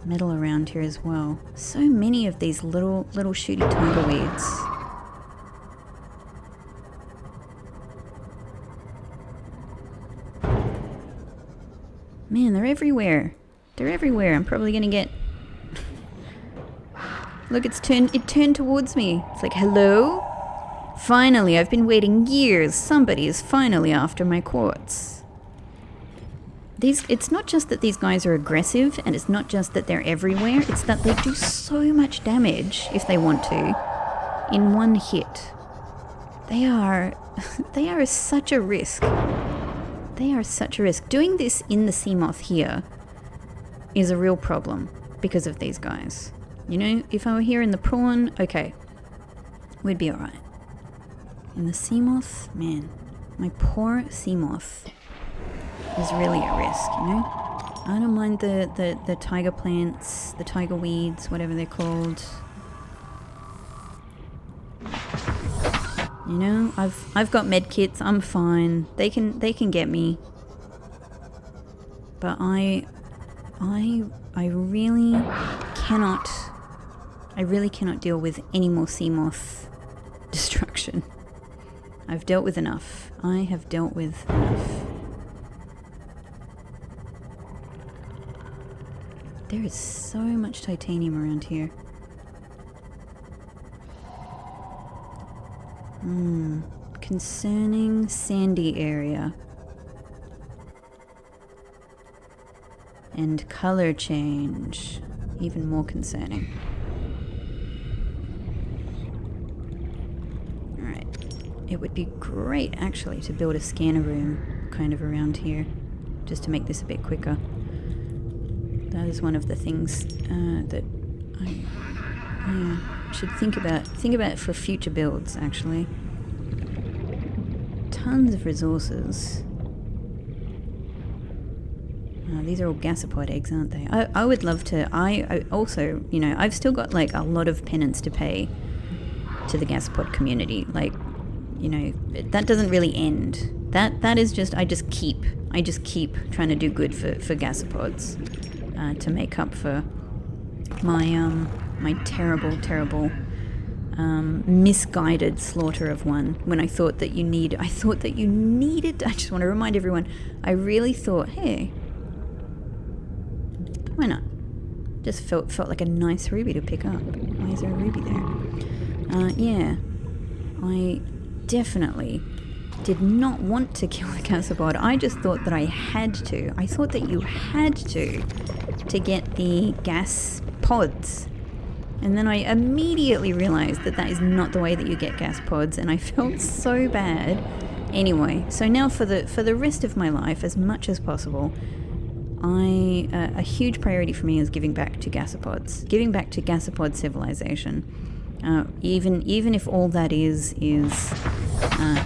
metal around here as well. So many of these little shooty tiger weeds. Man, they're everywhere. They're everywhere. I'm probably gonna get... Look, it turned towards me. It's like, hello? Finally, I've been waiting years. Somebody is finally after my quartz. It's not just that these guys are aggressive, and it's not just that they're everywhere, it's that they do so much damage, if they want to, in one hit. They are such a risk. They are such a risk. Doing this in the Seamoth here is a real problem because of these guys. You know, if I were here in the prawn, okay, we'd be alright. In the Seamoth, man, my poor Seamoth is really at risk, you know? I don't mind the tiger plants, the tiger weeds, whatever they're called. You know, I've got med kits, I'm fine. They can get me. But I really cannot deal with any more Seamoth destruction. I've dealt with enough. I have dealt with enough. There is so much titanium around here. Concerning sandy area. And color change. Even more concerning. Alright. It would be great, actually, to build a scanner room kind of around here. Just to make this a bit quicker. That is one of the things that I should think about for future builds, actually. Tons of resources. These are all gasopod eggs, aren't they? I would love to... I also, you know, I've still got, like, a lot of penance to pay to the gasopod community. Like, you know, that doesn't really end. That is just... I just keep trying to do good for gasopods. To make up for my terrible misguided slaughter of one when I thought that you needed, I just want to remind everyone, I really thought, hey, why not? Just felt like a nice ruby to pick up. Why is there a ruby there? Yeah, I definitely did not want to kill the gasopod. I just thought that I had to. I thought that you had to get the gas pods. And then I immediately realized that that is not the way that you get gas pods, and I felt so bad. Anyway, so now for the rest of my life, as much as possible, a huge priority for me is giving back to gasopods. Giving back to gasopod civilization. Even if all that is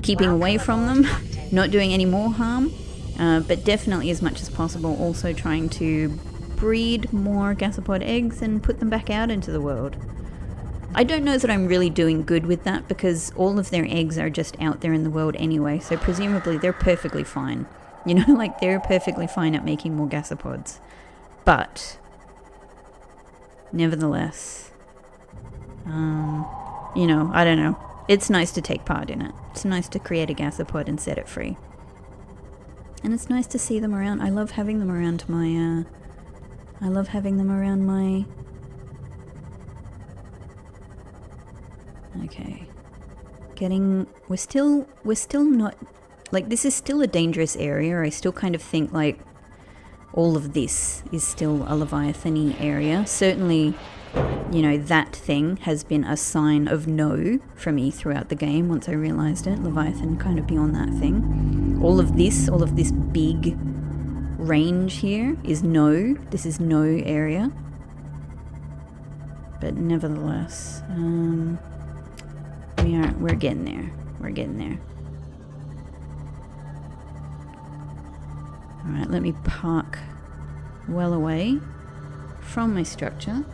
keeping away from them, not doing any more harm, but definitely as much as possible also trying to breed more gasopod eggs and put them back out into the world. I don't know that I'm really doing good with that because all of their eggs are just out there in the world anyway, so presumably they're perfectly fine. You know, like they're perfectly fine at making more gasopods. But, nevertheless, you know, I don't know. It's nice to take part in it. It's nice to create a gasopod and set it free. And it's nice to see them around. I love having them around my, Okay. We're still not, like, this is still a dangerous area. I still kind of think, like, all of this is still a Leviathan-y area. Certainly, you know, that thing has been a sign of no for me throughout the game once I realized it. Leviathan kind of beyond that thing. All of this big range here is no. This is no area. But nevertheless, we're getting there. We're getting there. Alright, let me park well away from my structure.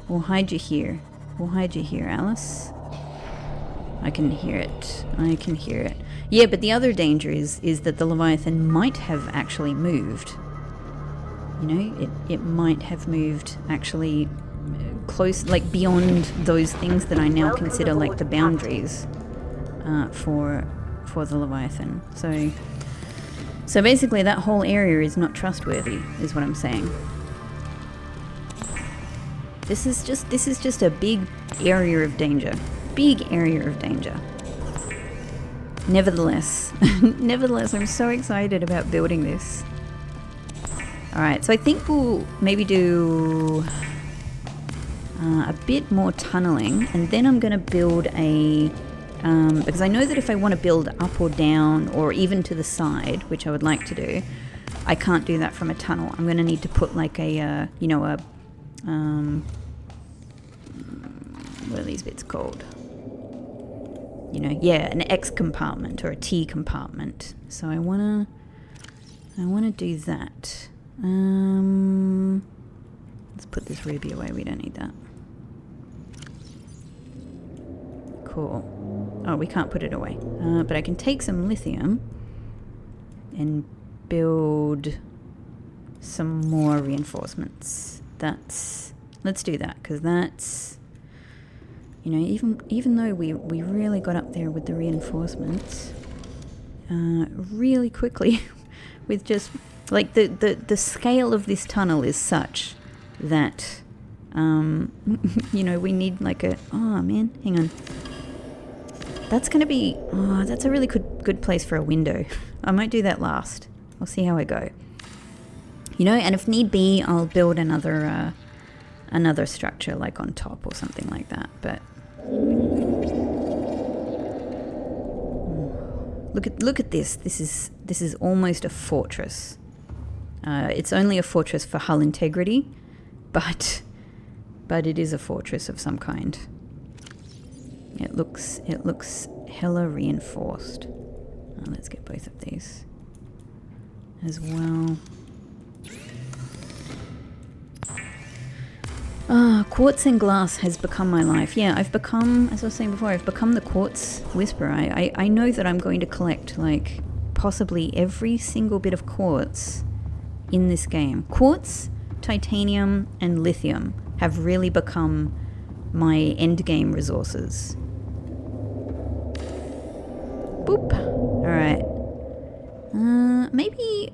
We'll hide you here. We'll hide you here, Alice. I can hear it. I can hear it. Yeah, but the other danger is that the Leviathan might have actually moved. You know, it might have moved actually close, like beyond those things that I now consider like the boundaries for the Leviathan. So basically that whole area is not trustworthy, is what I'm saying. This is just a big area of danger. Big area of danger. Nevertheless, I'm so excited about building this. Alright, so I think we'll maybe do a bit more tunneling, and then I'm going to build a... because I know that if I want to build up or down, or even to the side, which I would like to do, I can't do that from a tunnel. I'm going to need to put like a, you know, a... what are these bits called? You know, yeah, an X compartment or a T compartment. So I wanna do that. Let's put this ruby away. We don't need that. Cool. Oh, we can't put it away. But I can take some lithium and build some more reinforcements. Let's do that, because that's, you know, even though we really got up there with the reinforcements really quickly with just like the scale of this tunnel is such that you know, we need like a, oh man, hang on, that's gonna be, oh, that's a really good place for a window. I might do that last. I'll see how I go, you know, and if need be I'll build another structure like on top or something like that. But look at this. This is almost a fortress. It's only a fortress for hull integrity, but it is a fortress of some kind. It looks hella reinforced. Let's get both of these as well. Quartz and glass has become my life. Yeah, I've become, as I was saying before, I've become the quartz whisperer. I know that I'm going to collect, like, possibly every single bit of quartz in this game. Quartz, titanium, and lithium have really become my endgame resources. Boop. Alright. Maybe,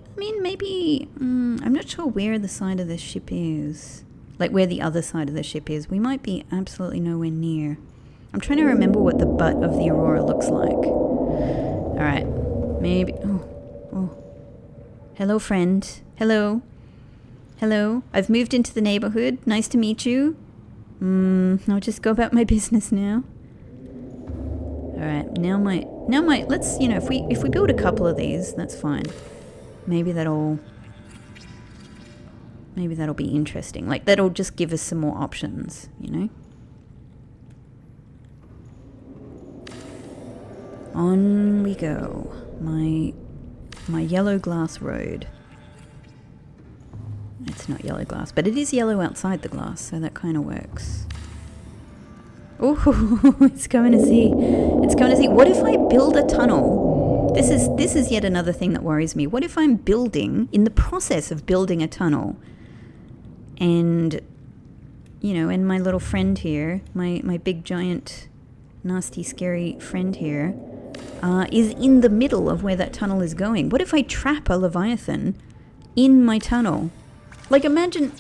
I'm not sure where the side of this ship is. Like where the other side of the ship is. We might be absolutely nowhere near. I'm trying to remember what the butt of the Aurora looks like. Alright. Maybe... Oh. Hello, friend. Hello. Hello. I've moved into the neighborhood. Nice to meet you. I'll just go about my business now. Alright. Now might... Let's, you know, if we build a couple of these, that's fine. Maybe that'll be interesting. Like, that'll just give us some more options, you know? On we go. My yellow glass road. It's not yellow glass, but it is yellow outside the glass, so that kind of works. Oh, it's coming to see. It's coming to see. What if I build a tunnel? This is yet another thing that worries me. What if I'm building, in the process of building a tunnel, and, you know, and my little friend here, my big giant nasty scary friend here, is in the middle of where that tunnel is going? What if I trap a Leviathan in my tunnel? Like, imagine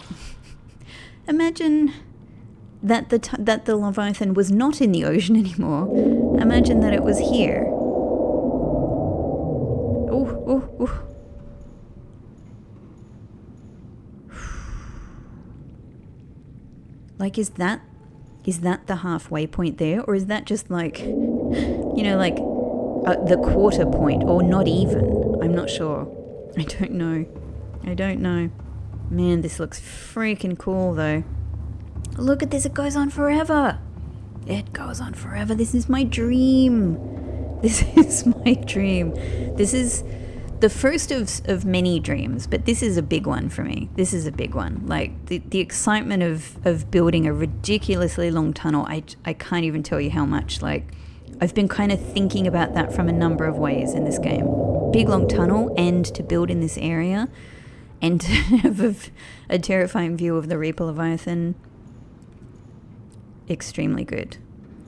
that the Leviathan was not in the ocean anymore. Imagine that it was here. Oh. Like, is that the halfway point there? Or is that just like, you know, like the quarter point, or not even? I'm not sure. I don't know. Man, this looks freaking cool though. Look at this, it goes on forever. It goes on forever. This is my dream. This is my dream. This is the first of many dreams, but this is a big one for me. This is a big one. Like the excitement of building a ridiculously long tunnel. I can't even tell you how much. Like I've been kind of thinking about that from a number of ways in this game. Big long tunnel, and to build in this area, and to have a terrifying view of the Reaper Leviathan. Extremely good.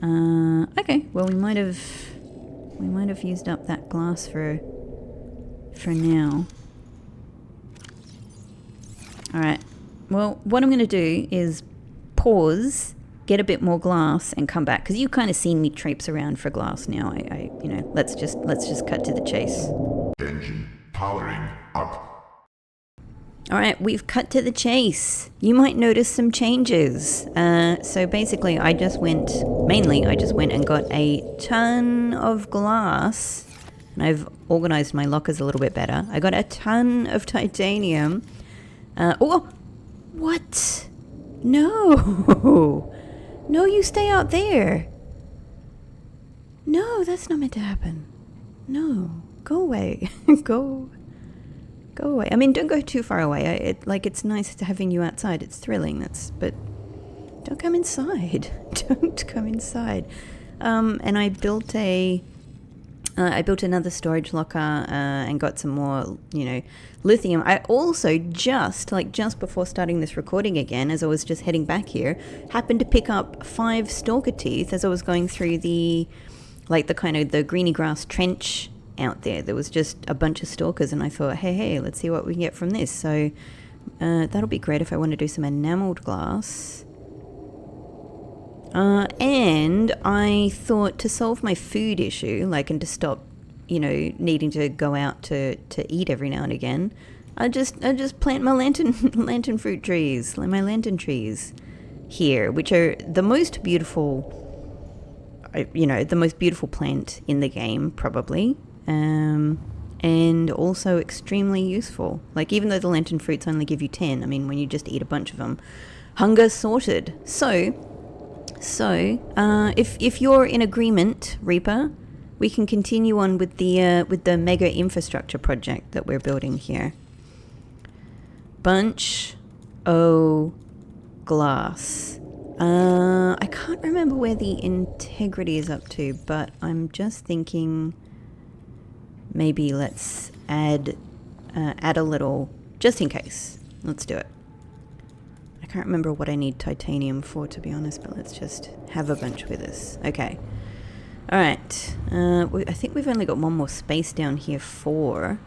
Okay, well we might have used up that glass for now. Alright, well what I'm going to do is pause, get a bit more glass and come back, because you've kind of seen me traipse around for glass now. I you know, let's just cut to the chase. Engine powering up. Alright, we've cut to the chase. You might notice some changes. So basically I just went and got a ton of glass, and I've organized my lockers a little bit better. I got a ton of titanium. Oh, what? No. No, you stay out there. No, that's not meant to happen. No, go away. Go away. I mean, don't go too far away. It's nice to having you outside. It's thrilling. But don't come inside. Don't come inside. And I built another storage locker and got some more, lithium. I also just before starting this recording again, as I was just heading back here, happened to pick up 5 stalker teeth as I was going through the kind of the greeny grass trench out there. There was just a bunch of stalkers, and I thought, hey, let's see what we can get from this. So that'll be great if I want to do some enameled glass. And I thought, to solve my food issue, and to stop, needing to go out to eat every now and again, I just plant my lantern fruit trees, my lantern trees here, which are the most beautiful, the most beautiful plant in the game, probably. And also extremely useful. Even though the lantern fruits only give you 10, I mean, when you just eat a bunch of them, hunger sorted. So if you're in agreement, Reaper, we can continue on with the mega infrastructure project that we're building here. Bunch o' glass. I can't remember where the integrity is up to, but I'm just thinking maybe let's add a little, just in case. Let's do it. I can't remember what I need titanium for, to be honest, but let's just have a bunch with us. Okay. All right. I think we've only got one more space down here for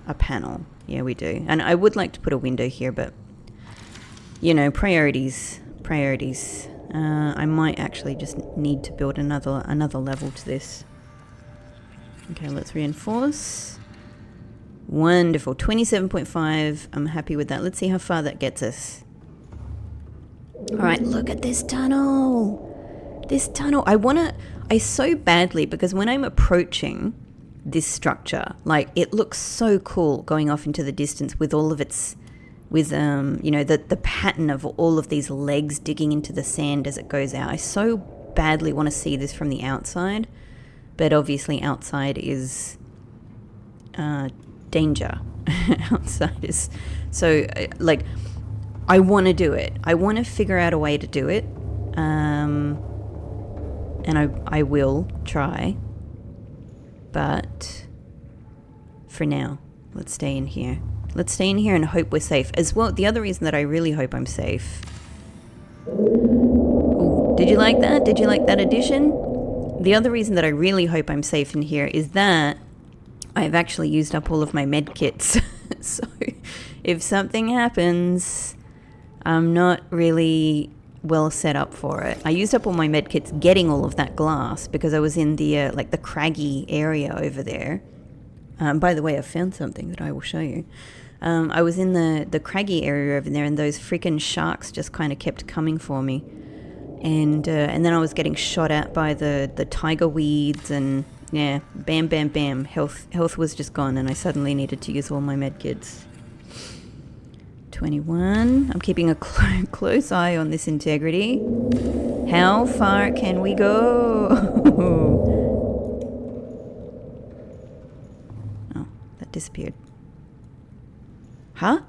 a panel. Yeah, we do. And I would like to put a window here, but, priorities. I might actually just need to build another level to this. Okay, let's reinforce. Wonderful. 27.5. I'm happy with that. Let's see how far that gets us. All right, look at this tunnel. This tunnel. I so badly, because when I'm approaching this structure, it looks so cool going off into the distance with all of its, the pattern of all of these legs digging into the sand as it goes out. I so badly want to see this from the outside. But obviously outside is danger. Outside is... So, I want to do it. I want to figure out a way to do it. And I will try. But for now, let's stay in here. Let's stay in here and hope we're safe. As well, the other reason that I really hope I'm safe... Ooh, did you like that? Did you like that addition? The other reason that I really hope I'm safe in here is that I've actually used up all of my med kits. So if something happens, I'm not really well set up for it. I used up all my med kits getting all of that glass because I was in the the craggy area over there. By the way, I found something that I will show you. I was in the craggy area over there, and those freaking sharks just kind of kept coming for me. And then I was getting shot at by the tiger weeds, and yeah, bam, bam, bam. Health was just gone, and I suddenly needed to use all my med kits. 21. I'm keeping a close eye on this integrity. How far can we go? Oh, disappeared. Huh?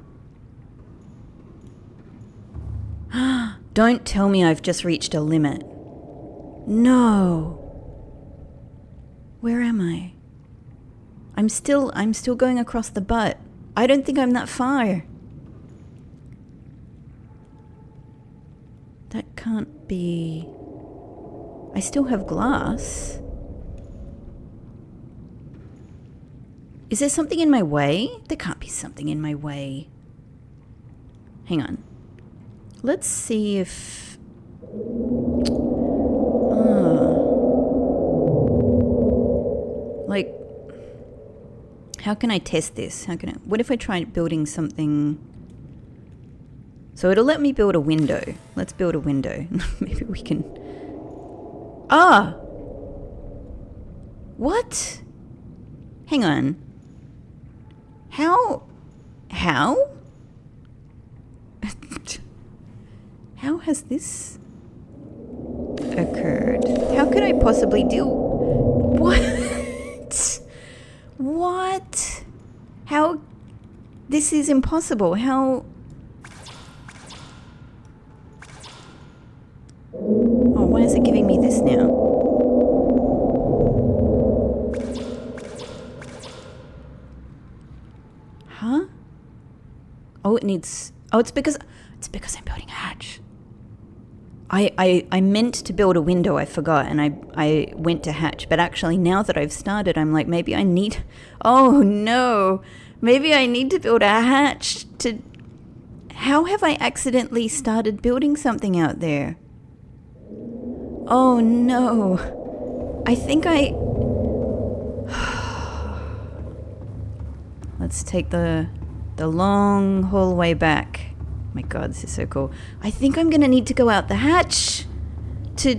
Don't tell me I've just reached a limit. No. Where am I? I'm still going across the butt. I don't think I'm that far. That can't be... I still have glass. Is there something in my way? There can't be something in my way. Hang on. Let's see if... Like, how can I test this? What if I try building something... So it'll let me build a window. Let's build a window. Maybe we can... Ah! What? Hang on. How? How has this occurred? How could I possibly deal... What? What? How? This is impossible. How? Oh, why is it giving me this now? Huh? Oh, it needs... Oh, it's because I'm building a hatch. I meant to build a window, I forgot, and I went to hatch. But actually, now that I've started, I'm like, maybe I need... Oh, no. Maybe I need to build a hatch to... How have I accidentally started building something out there? Oh, no. I think I... Let's take the long hallway back. My God, this is so cool. I think I'm gonna need to go out the hatch to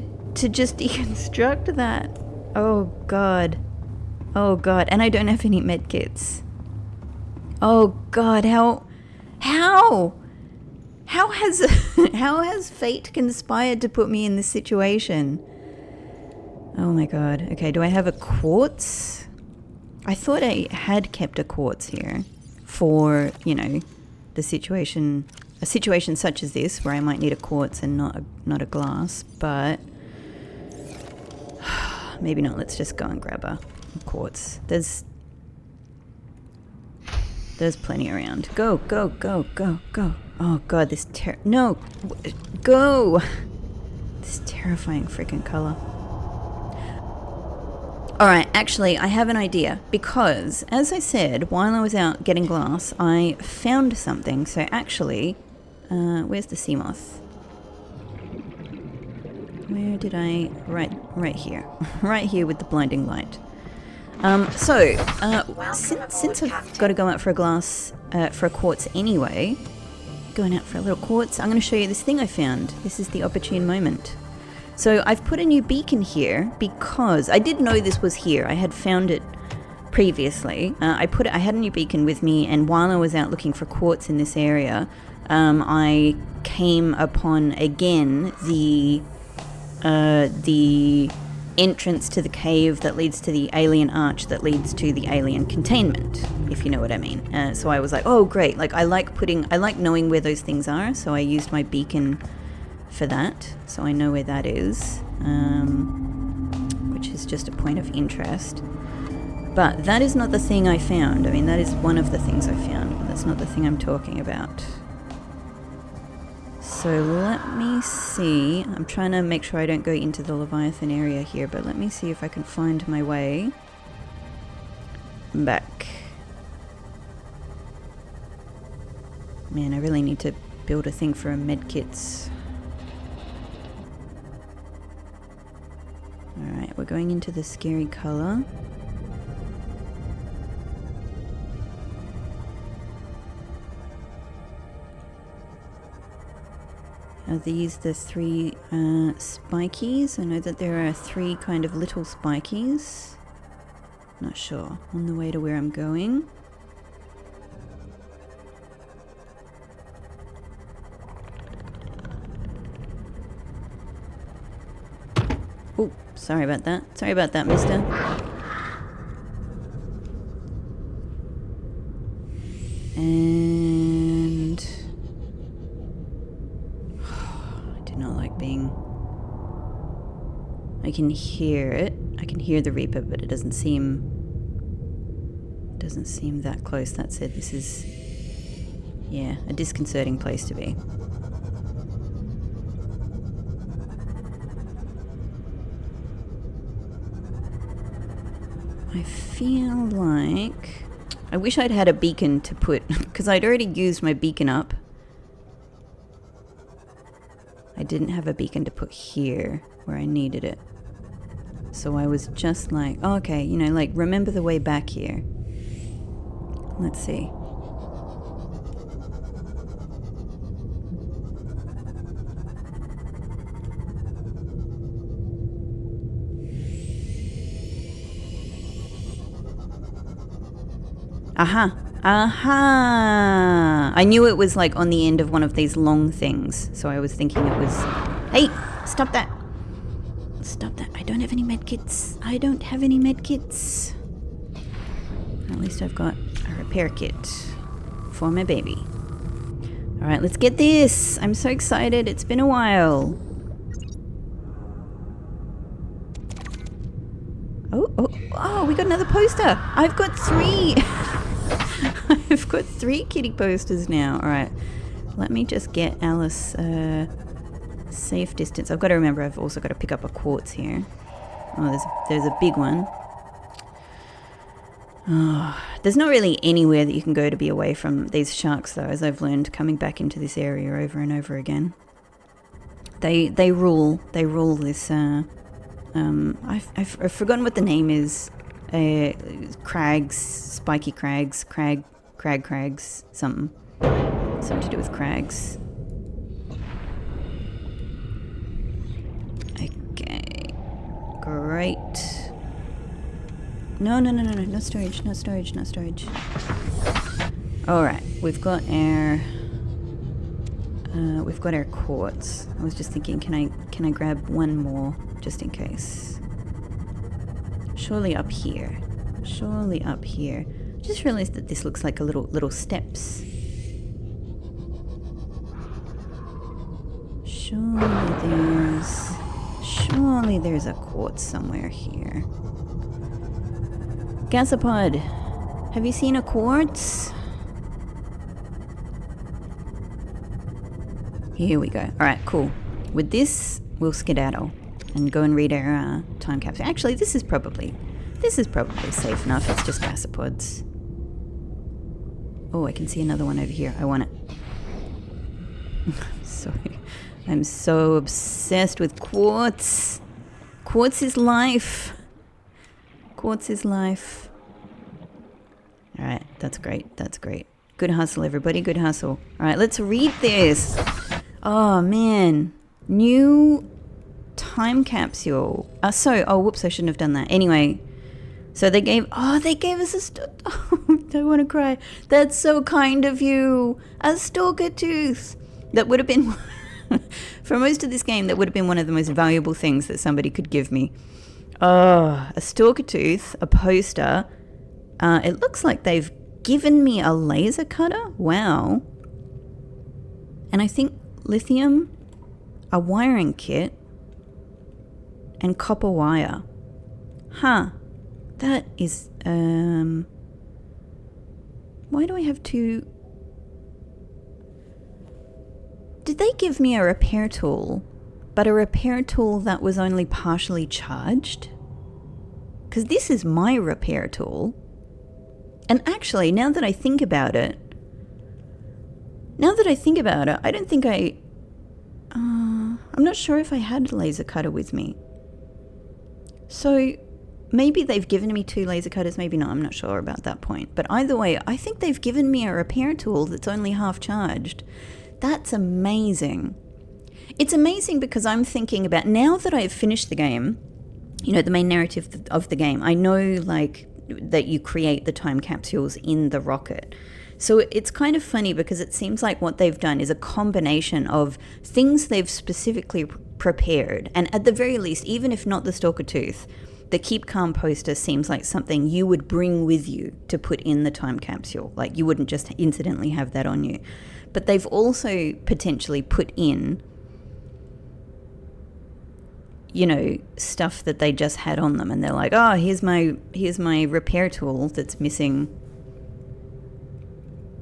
just deconstruct that. Oh God. Oh God. And I don't have any medkits. Oh God, how has fate conspired to put me in this situation? Oh my God. Okay, do I have a quartz? I thought I had kept a quartz here for, you know, a situation such as this where I might need a quartz and not a glass, but maybe not. Let's just go and grab a quartz. There's plenty around. Go. Oh God, this go! This terrifying freaking color. Alright, actually, I have an idea, because, as I said, while I was out getting glass, I found something. So actually, where's the sea moth? Where did I... Right here. Right here with the blinding light. Since I've got to go out for a glass, for a quartz anyway, going out for a little quartz, I'm going to show you this thing I found. This is the opportune moment. So I've put a new beacon here because I did know this was here. I had found it previously. I had a new beacon with me, and while I was out looking for quartz in this area, I came upon again the entrance to the cave that leads to the alien arch that leads to the alien containment, if you know what I mean. So I was like, oh great, like I like knowing where those things are, so I used my beacon for that, so I know where that is, which is just a point of interest. But that is not the thing I found. I mean, that is one of the things I found, but that's not the thing I'm talking about. So let me see. I'm trying to make sure I don't go into the Leviathan area here, but let me see if I can find my way back. Man, I really need to build a thing for medkits. Alright, we're going into the scary color. Are these the three spikies? I know that there are three kind of little spikies. Not sure. On the way to where I'm going. Oh, sorry about that. Sorry about that, mister. do not like being... I can hear it. I can hear the Reaper, but it doesn't seem that close. That said, this is, yeah, a disconcerting place to be. I feel like... I wish I'd had a beacon to put, because I'd already used my beacon up. I didn't have a beacon to put here where I needed it. So I was just like, oh, okay, you know, like, remember the way back here. Let's see. Aha! Aha! I knew it was like on the end of one of these long things, so I was thinking it was... Hey! Stop that! Stop that. I don't have any medkits. I don't have any medkits. At least I've got a repair kit for my baby. Alright, let's get this! I'm so excited. It's been a while. Oh, we got another poster! I've got 3! I've got 3 kitty posters now. Alright, let me just get Alice safe distance. I've got to remember I've also got to pick up a quartz here. Oh, there's a big one. Oh, there's not really anywhere that you can go to be away from these sharks, though, as I've learned coming back into this area over and over again. They rule this. I've forgotten what the name is. Crags, spiky crags, crags, something to do with crags. Okay, great. No storage. Alright, we've got our quartz. I was just thinking, can I grab one more just in case? Surely up here. Just realized that this looks like a little steps. Surely there's a quartz somewhere here. Gasopod, have you seen a quartz? Here we go. Alright, cool. With this, we'll skedaddle and go and read our time capsule. Actually, this is probably safe enough. It's just gasopods. Oh, I can see another one over here. I want it. Sorry. I'm so obsessed with quartz. Quartz is life. Alright, that's great. Good hustle, everybody. Good hustle. Alright, let's read this. Oh, man. New time capsule. Whoops, I shouldn't have done that. Anyway, so they gave us a I want to cry. That's so kind of you. A stalker tooth. That would have been, for most of this game, that would have been one of the most valuable things that somebody could give me. Oh, a stalker tooth, a poster. It looks like they've given me a laser cutter. Wow. And I think lithium, a wiring kit, and copper wire. Huh. That is, why do I have 2? Did they give me a repair tool, but a repair tool that was only partially charged? Because this is my repair tool. And actually, now that I think about it, I don't think I'm not sure if I had a laser cutter with me. So maybe they've given me 2 laser cutters, maybe not, I'm not sure about that point. But either way, I think they've given me a repair tool that's only half charged. That's amazing. It's amazing because I'm thinking about, now that I've finished the game, you know, the main narrative of the game, I know, like, that you create the time capsules in the rocket. So it's kind of funny because it seems like what they've done is a combination of things they've specifically prepared. And at the very least, even if not the stalker tooth, the Keep Calm poster seems like something you would bring with you to put in the time capsule. Like, you wouldn't just incidentally have that on you. But they've also potentially put in you know, stuff that they just had on them, and they're like, oh, here's my repair tool that's missing.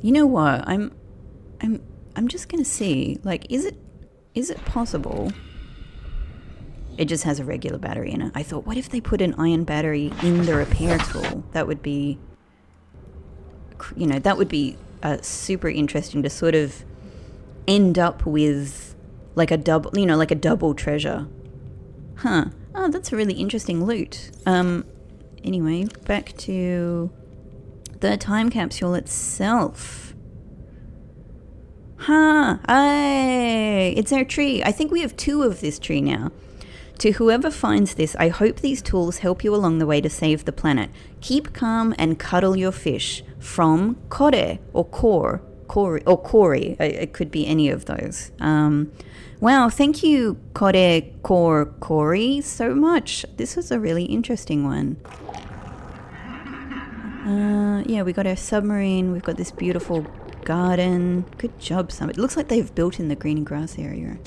You know what? I'm just gonna see, like, is it possible? It just has a regular battery in it. I thought, what if they put an iron battery in the repair tool? That would be, you know, super interesting to sort of end up with like a double, you know, like a double treasure. Huh. Oh, that's a really interesting loot. Anyway, back to the time capsule itself. Huh. Hey, it's our tree. I think we have 2 of this tree now. To whoever finds this, I hope these tools help you along the way to save the planet. Keep calm and cuddle your fish. From Kore or Corey. It could be any of those. Wow, thank you, Corey, so much. This was a really interesting one. Yeah, we got our submarine. We've got this beautiful garden. Good job, Sam. It looks like they've built in the green grass area.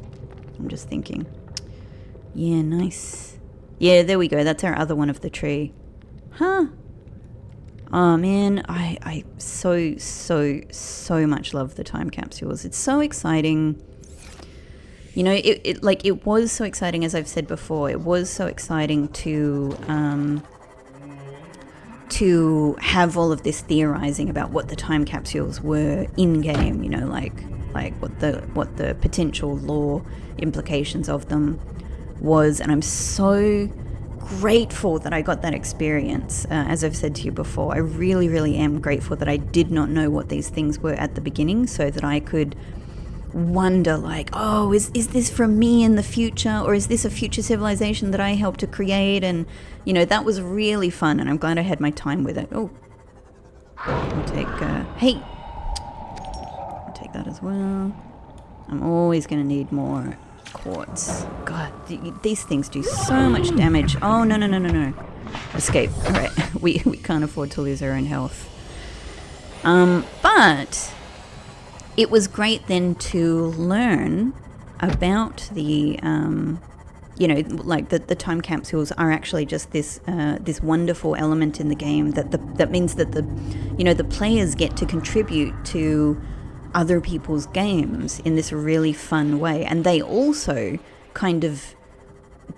I'm just thinking. Yeah, nice. Yeah, there we go. That's our other one of the tree. Huh. Oh man, I so much love the time capsules. It's so exciting. You know, it was so exciting, as I've said before. It was so exciting to have all of this theorizing about what the time capsules were in game. You know, like what the potential lore implications of them was, and I'm so grateful that I got that experience. As I've said to you before, I really, really am grateful that I did not know what these things were at the beginning, so that I could wonder, like, oh, is this from me in the future, or is this a future civilization that I helped to create? And, you know, that was really fun, and I'm glad I had my time with it. Oh, I'll take, hey, I'll take that as well. I'm always going to need more quartz. God, these things do so much damage. Oh, no. Escape. All right, we can't afford to lose our own health. But it was great then to learn about the, you know, like the time capsules are actually just this wonderful element in the game that means that the players get to contribute to other people's games in this really fun way, and they also kind of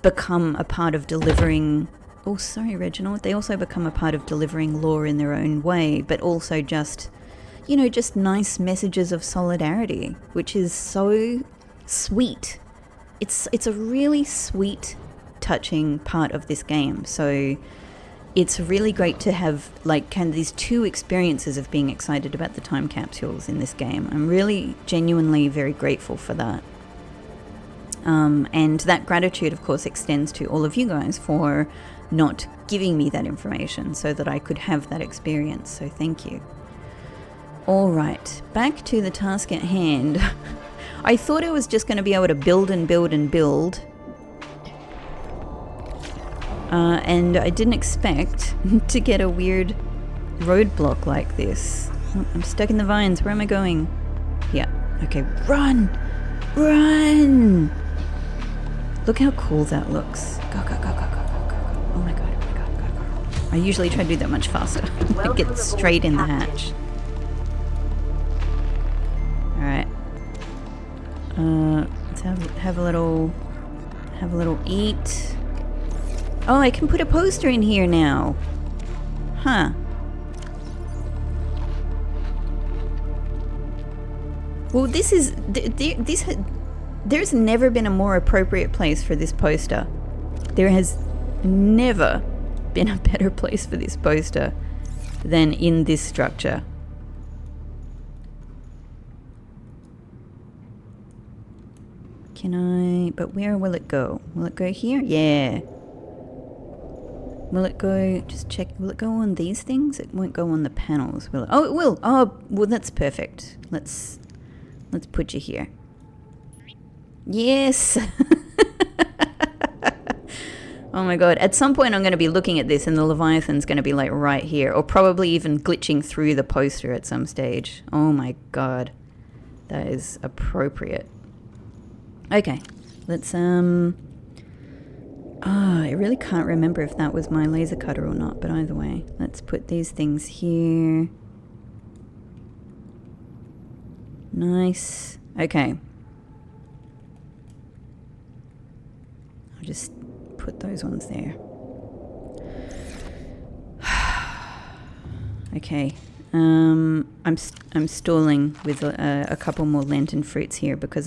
become a part of delivering. Oh, sorry, Reginald. They also become a part of delivering lore in their own way, but also just, you know, just nice messages of solidarity, which is so sweet. It's a really sweet, touching part of this game. So it's really great to have like kind of these 2 experiences of being excited about the time capsules in this game. I'm really genuinely very grateful for that. And that gratitude, of course, extends to all of you guys for not giving me that information so that I could have that experience. So thank you. All right, back to the task at hand. I thought I was just going to be able to build and build and build. And I didn't expect to get a weird roadblock like this. Oh, I'm stuck in the vines. Where am I going? Yeah. Okay, run! Run! Look how cool that looks. Go. Oh my god, go. I usually try to do that much faster. I get straight in the hatch. Alright. Let's have a little eat. Oh, I can put a poster in here now. Huh. Well, there's never been a more appropriate place for this poster. There has never been a better place for this poster than in this structure. But where will it go? Will it go here? Yeah. Will it go, just check, will it go on these things? It won't go on the panels, will it? Oh, it will. Oh, well, that's perfect. Let's put you here. Yes. Oh my god. At some point I'm going to be looking at this and the Leviathan's going to be like right here, or probably even glitching through the poster at some stage. Oh my god. That is appropriate. Okay. Let's I really can't remember if that was my laser cutter or not, but either way, let's put these things here. Nice. Okay. I'll just put those ones there. Okay. I'm stalling with a couple more lantern fruits here because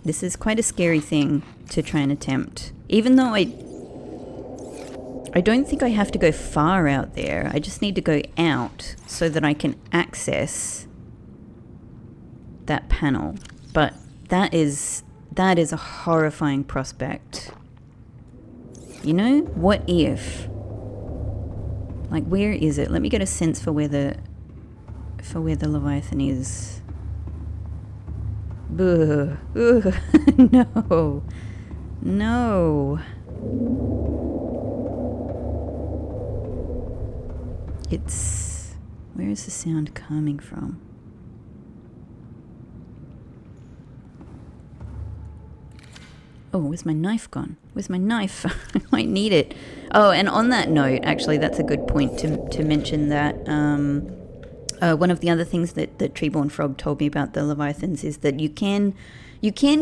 this is quite a scary thing to try and attempt. Even though I don't think I have to go far out there. I just need to go out so that I can access that panel. But that is a horrifying prospect. You know, what if? Like, where is it? Let me get a sense for where the Leviathan is. Ugh. Ugh. No. No. Where is the sound coming from? Oh, where's my knife gone? Where's my knife? I might need it. Oh, and on that note, actually, that's a good point to mention that one of the other things that Treeborn Frog told me about the Leviathans is that you can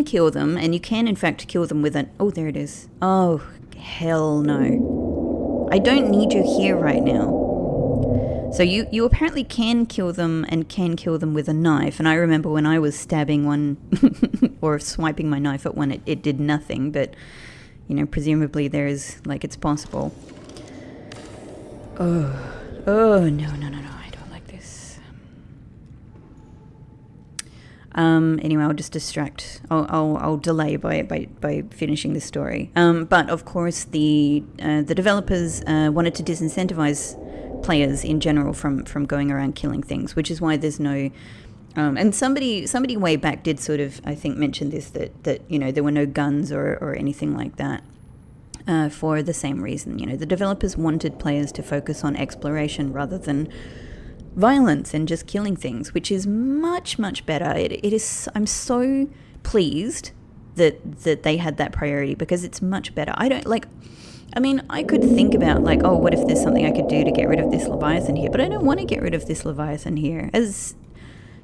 kill them, and you can, in fact, kill them with an... Oh, there it is. Oh, hell no. I don't need you here right now. So you apparently can kill them and can kill them with a knife. And I remember when I was stabbing one or swiping my knife at one, it did nothing. But, you know, presumably it's possible. Oh, no. I don't like this. Anyway, I'll just distract. I'll delay by finishing this story. But of course, the developers wanted to disincentivize players in general from going around killing things, which is why there's no and somebody way back did sort of, I think, mention this, that you know, there were no guns or anything like that for the same reason. You know, the developers wanted players to focus on exploration rather than violence and just killing things, which is much better. It is. I'm so pleased that they had that priority, because it's much better. I could think about, like, oh, what if there's something I could do to get rid of this Leviathan here? But I don't want to get rid of this Leviathan here. As,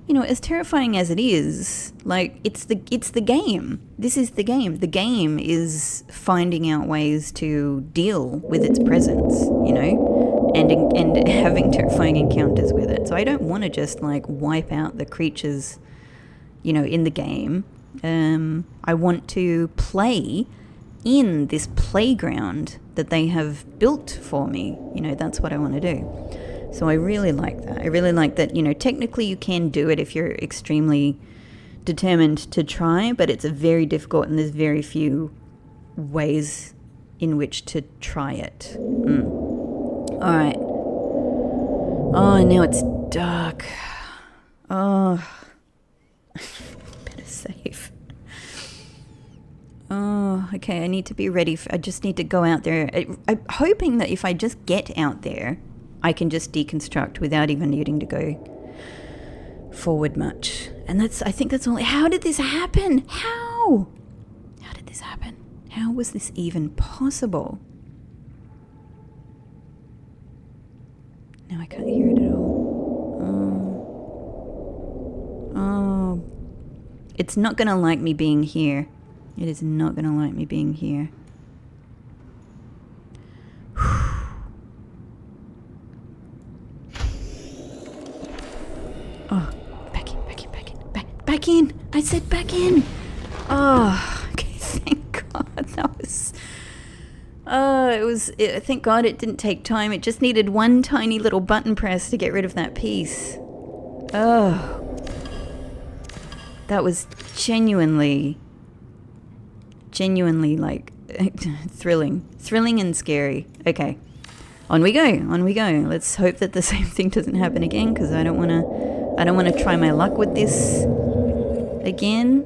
you know, as terrifying as it is, like, it's the game. This is the game. The game is finding out ways to deal with its presence, you know, and having terrifying encounters with it. So I don't want to just, like, wipe out the creatures, you know, in the game. I want to play in this playground that they have built for me. You know, that's what I want to do. So I really like that. I really like that, you know, technically you can do it if you're extremely determined to try, but it's a very difficult, and there's very few ways in which to try it. All right. Oh, now it's dark. Oh. Better save. Oh, okay, I need to be ready. I just need to go out there. I'm hoping that if I just get out there, I can just deconstruct without even needing to go forward much. And I think that's all. How did this happen? How did this happen? How was this even possible? Now I can't hear it at all. Oh. It's not going to like me being here. It is not going to like me being here. Oh, back in. I said back in. Oh, okay, thank God. That was... thank God it didn't take time. It just needed one tiny little button press to get rid of that piece. Oh. That was genuinely, like, thrilling and scary. Okay, on we go. Let's hope that the same thing doesn't happen again, because I don't want to try my luck with this again.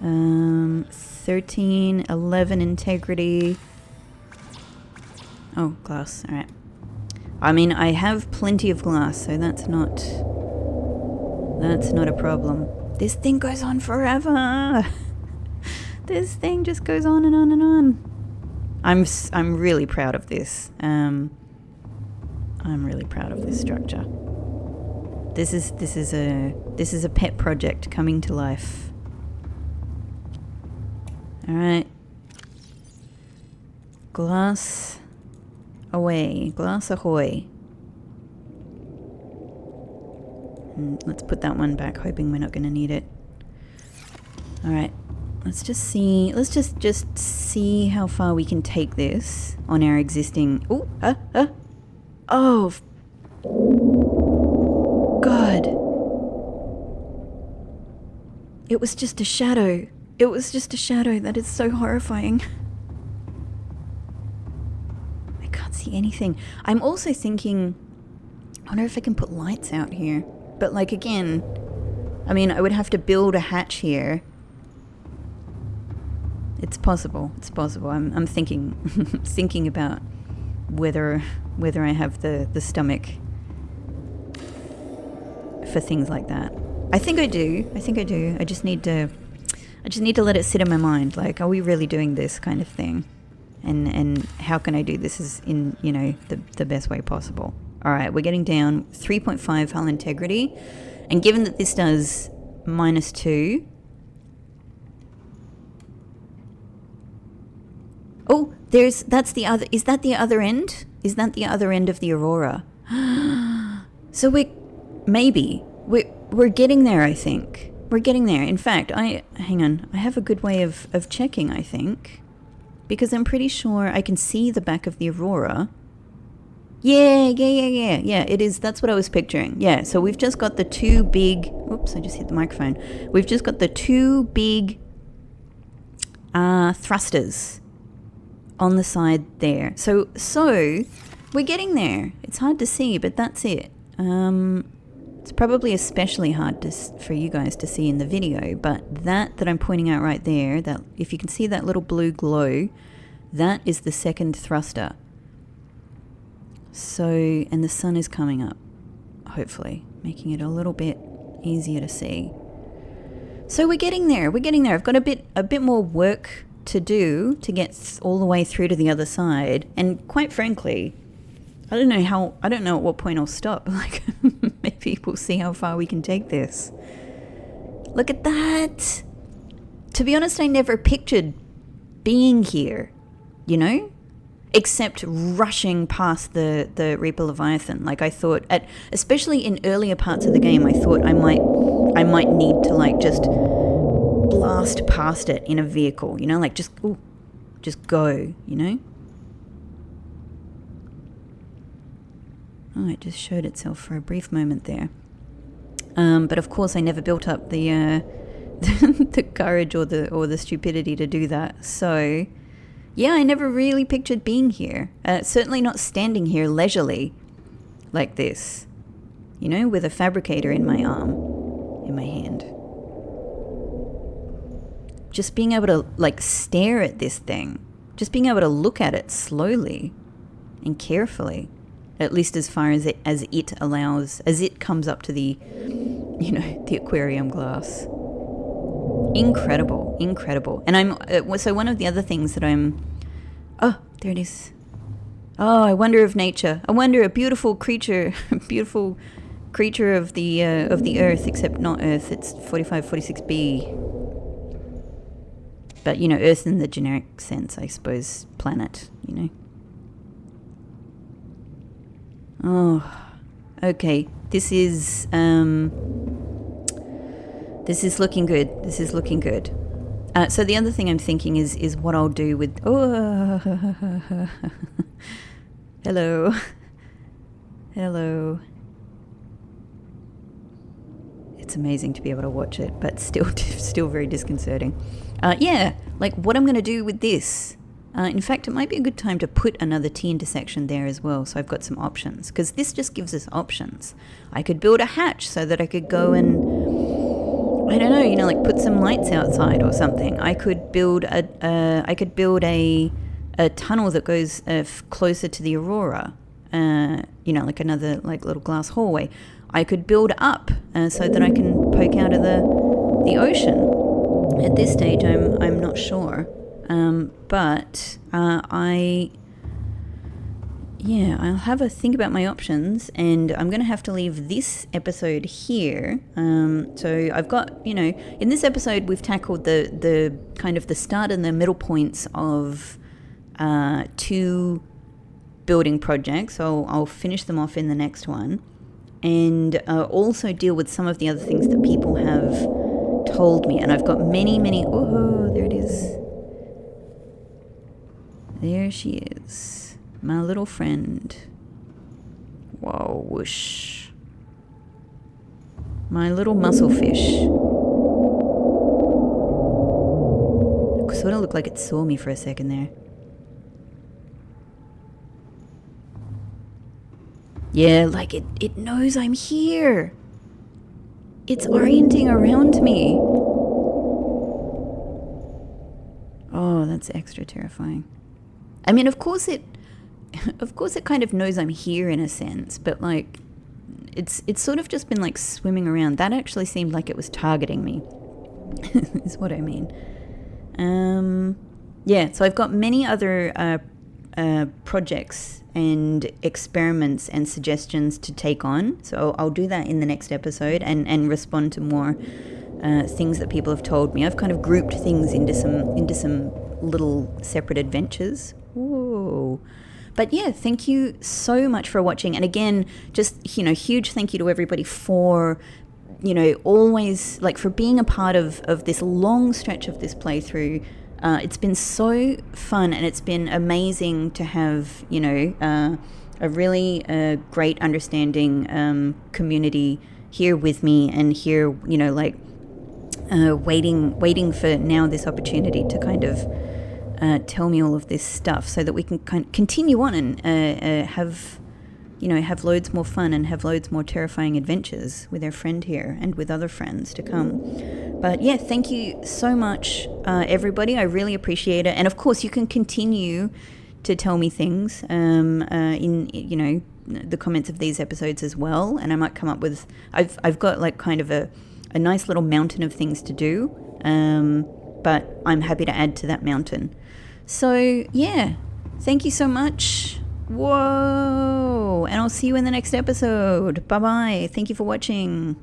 13, 11 integrity. Oh, glass. All right. I mean, I have plenty of glass, so that's not a problem. This thing goes on forever. This thing just goes on and on and on. I'm really proud of this. I'm really proud of this structure. This is a pet project coming to life. All right. Glass away. Glass ahoy. Let's put that one back, hoping we're not going to need it. All right. Let's just see. Let's just see how far we can take this on our existing. Oh, God. It was just a shadow. It was just a shadow. That is so horrifying. I can't see anything. I'm also thinking, I wonder if I can put lights out here. But like, again, I mean, I would have to build a hatch here. It's possible. It's possible. I'm thinking thinking about whether I have the stomach for things like that. I think I do. I just need to let it sit in my mind. Like, are we really doing this kind of thing? And how can I do this is in, you know, the best way possible. All right, we're getting down 3.5 hull integrity. And given that this does -2. Oh, that's the other, is that the other end? Is that the other end of the aurora? So we're getting there, I think. We're getting there. In fact, hang on, I have a good way of checking, I think. Because I'm pretty sure I can see the back of the aurora. Yeah, it is, that's what I was picturing. Yeah, so we've just got the two big, oops, I just hit the microphone. We've just got the two big thrusters on the side there. So we're getting there. It's hard to see, but that's it. It's probably especially hard for you guys to see in the video, but that I'm pointing out right there, that if you can see that little blue glow, that is the second thruster. So, and the sun is coming up, hopefully, making it a little bit easier to see. So we're getting there. I've got a bit more work to do to get all the way through to the other side. And quite frankly, I don't know at what point I'll stop. Like, maybe we'll see how far we can take this. Look at that. To be honest, I never pictured being here, you know? Except rushing past the Reaper Leviathan. Like, I thought, especially in earlier parts of the game, I thought I might need to, like, just blast past it in a vehicle, you know, like just go, you know. Oh, it just showed itself for a brief moment there. But of course, I never built up the the courage or the stupidity to do that. So. Yeah, I never really pictured being here. Certainly not standing here leisurely like this. You know, with a fabricator in my arm, in my hand. Just being able to, like, stare at this thing. Just being able to look at it slowly and carefully. At least as far as it allows, as it comes up to the, you know, the aquarium glass. Incredible. And so one of the other things that oh, there it is. Oh, I wonder a beautiful creature of the earth, except not earth, it's 4546b. But, you know, earth in the generic sense, I suppose, planet, you know. Oh, okay. This is looking good. So the other thing I'm thinking is what I'll do with... Oh, hello. It's amazing to be able to watch it, but still very disconcerting. Yeah, like what I'm going to do with this. In fact, it might be a good time to put another T-intersection there as well, so I've got some options. Because this just gives us options. I could build a hatch so that I could go and... I don't know, you know, like put some lights outside or something. I could build a tunnel that goes closer to the aurora. You know, like another like little glass hallway. I could build up so that I can poke out of the ocean. At this stage, I'm not sure. But I'll have a think about my options, and I'm going to have to leave this episode here. So I've got, in this episode we've tackled the kind of the start and the middle points of 2 building projects. So I'll finish them off in the next one, and also deal with some of the other things that people have told me. And I've got many, oh, there it is. There she is. My little friend. Whoa, whoosh. My little musclefish. It sort of looked like it saw me for a second there. Yeah, like it knows I'm here. It's orienting around me. Oh, that's extra terrifying. I mean, of course it kind of knows I'm here in a sense, but like it's sort of just been like swimming around. That actually seemed like it was targeting me. Is what I mean. So I've got many other projects and experiments and suggestions to take on. So I'll do that in the next episode and respond to more things that people have told me. I've kind of grouped things into some little separate adventures. Whoa. But yeah, thank you so much for watching. And again, just, huge thank you to everybody for, always, like, for being a part of this long stretch of this playthrough. It's been so fun, and it's been amazing to have, a really great understanding community here with me, and here, waiting for now this opportunity to kind of tell me all of this stuff, so that we can continue on and have loads more fun and have loads more terrifying adventures with our friend here and with other friends to come. But yeah, thank you so much, everybody. I really appreciate it. And of course, you can continue to tell me things in the comments of these episodes as well. And I might come up with, I've got like kind of a nice little mountain of things to do, but I'm happy to add to that mountain. So yeah, thank you so much. Whoa, and I'll see you in the next episode. Bye bye. Thank you for watching.